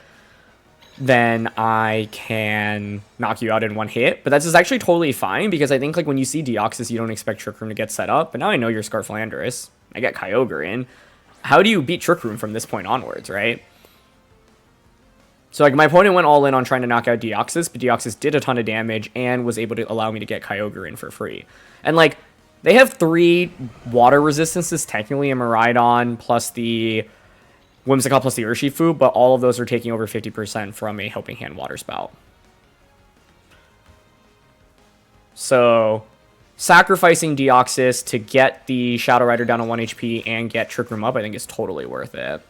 then I can knock you out in one hit. But that's just actually totally fine, because I think like when you see Deoxys, you don't expect Trick Room to get set up. But now I know you're Scarflandrous. I get Kyogre in. How do you beat Trick Room from this point onwards, right? So like my opponent went all in on trying to knock out Deoxys, but Deoxys did a ton of damage and was able to allow me to get Kyogre in for free. And like they have 3 water resistances technically in Miraidon, plus the Whimsicott plus the Urshifu, but all of those are taking over 50% from a Helping Hand Water Spout. So sacrificing Deoxys to get the Shadow Rider down to 1 HP and get Trick Room up, I think is totally worth it.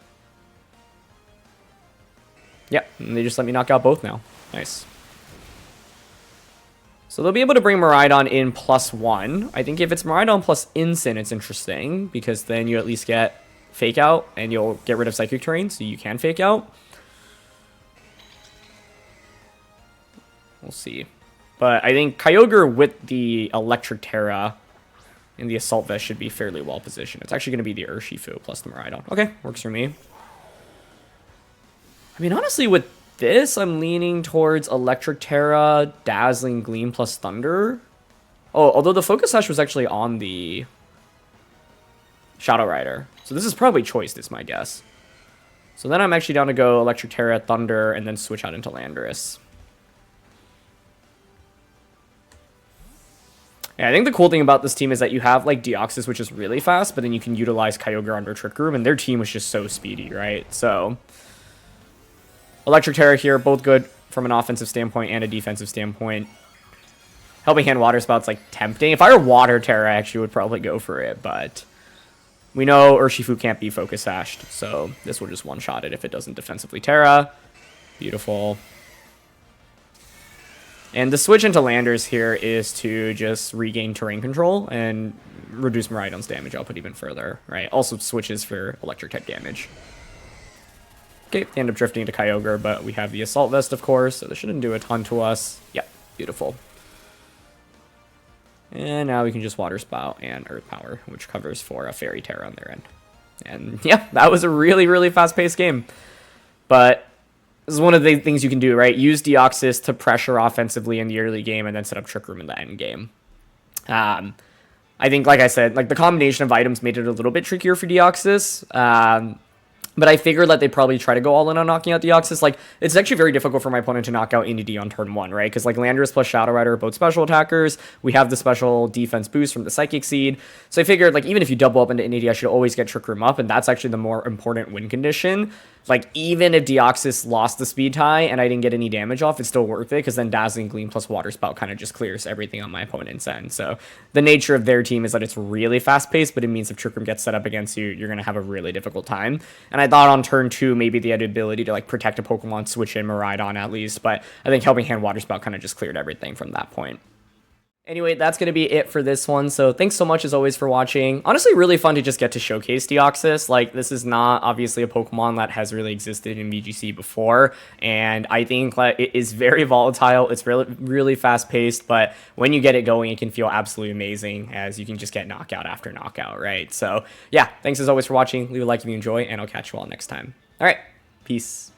Yep, and they just let me knock out both now. Nice. So they'll be able to bring Miraidon in +1. I think if it's Miraidon plus Incin, it's interesting, because then you at least get Fake Out, and you'll get rid of Psychic Terrain, so you can Fake Out. We'll see. But I think Kyogre with the Electric Terra and the Assault Vest should be fairly well positioned. It's actually going to be the Urshifu plus the Miraidon. Okay, works for me. I mean, honestly, with this, I'm leaning towards Electric Terra, Dazzling Gleam plus Thunder. Oh, although the Focus Sash was actually on the Shadow Rider. So this is probably choiced, is my guess. So then I'm actually down to go Electric Terra, Thunder, and then switch out into Landorus. Yeah, I think the cool thing about this team is that you have like Deoxys, which is really fast, but then you can utilize Kyogre under Trick Room, and their team was just so speedy, right? So Electric Terra here, both good from an offensive standpoint and a defensive standpoint. Helping Hand Water Spout's like tempting. If I were Water Terra, I actually would probably go for it, but we know Urshifu can't be Focus Sashed, so this will just one-shot it if it doesn't defensively Terra. Beautiful. And the switch into Landers here is to just regain terrain control and reduce Miraidon's damage output even further, right? Also switches for electric type damage. Okay, they end up drifting to Kyogre, but we have the Assault Vest, of course, so this shouldn't do a ton to us. Yep, beautiful. And now we can just Water Spout and Earth Power, which covers for a Fairy Terra on their end. And yeah, that was a really, really fast-paced game. But this is one of the things you can do, right? Use Deoxys to pressure offensively in the early game and then set up Trick Room in the end game. I think, like I said, like the combination of items made it a little bit trickier for Deoxys. But I figured that they'd probably try to go all in on knocking out Deoxys. Like, it's actually very difficult for my opponent to knock out Indeedee on turn 1, right? Because, like, Landorus plus Shadow Rider are both special attackers. We have the special defense boost from the Psychic Seed. So I figured, like, even if you double up into Indeedee, I should always get Trick Room up, and that's actually the more important win condition. Like, even if Deoxys lost the speed tie and I didn't get any damage off, it's still worth it, because then Dazzling Gleam plus Water Spout kind of just clears everything on my opponent's end. So the nature of their team is that it's really fast-paced, but it means if Trick Room gets set up against you, you're going to have a really difficult time. And I thought on turn 2, maybe they had the ability to, like, protect a Pokemon, switch in Miraidon at least, but I think Helping Hand Water Spout kind of just cleared everything from that point. Anyway, that's going to be it for this one. So thanks so much as always for watching. Honestly, really fun to just get to showcase Deoxys. Like, this is not obviously a Pokemon that has really existed in VGC before. And I think like, it is very volatile. It's really, really fast paced. But when you get it going, it can feel absolutely amazing, as you can just get knockout after knockout, right? So yeah, thanks as always for watching. Leave a like if you enjoy, and I'll catch you all next time. All right, peace.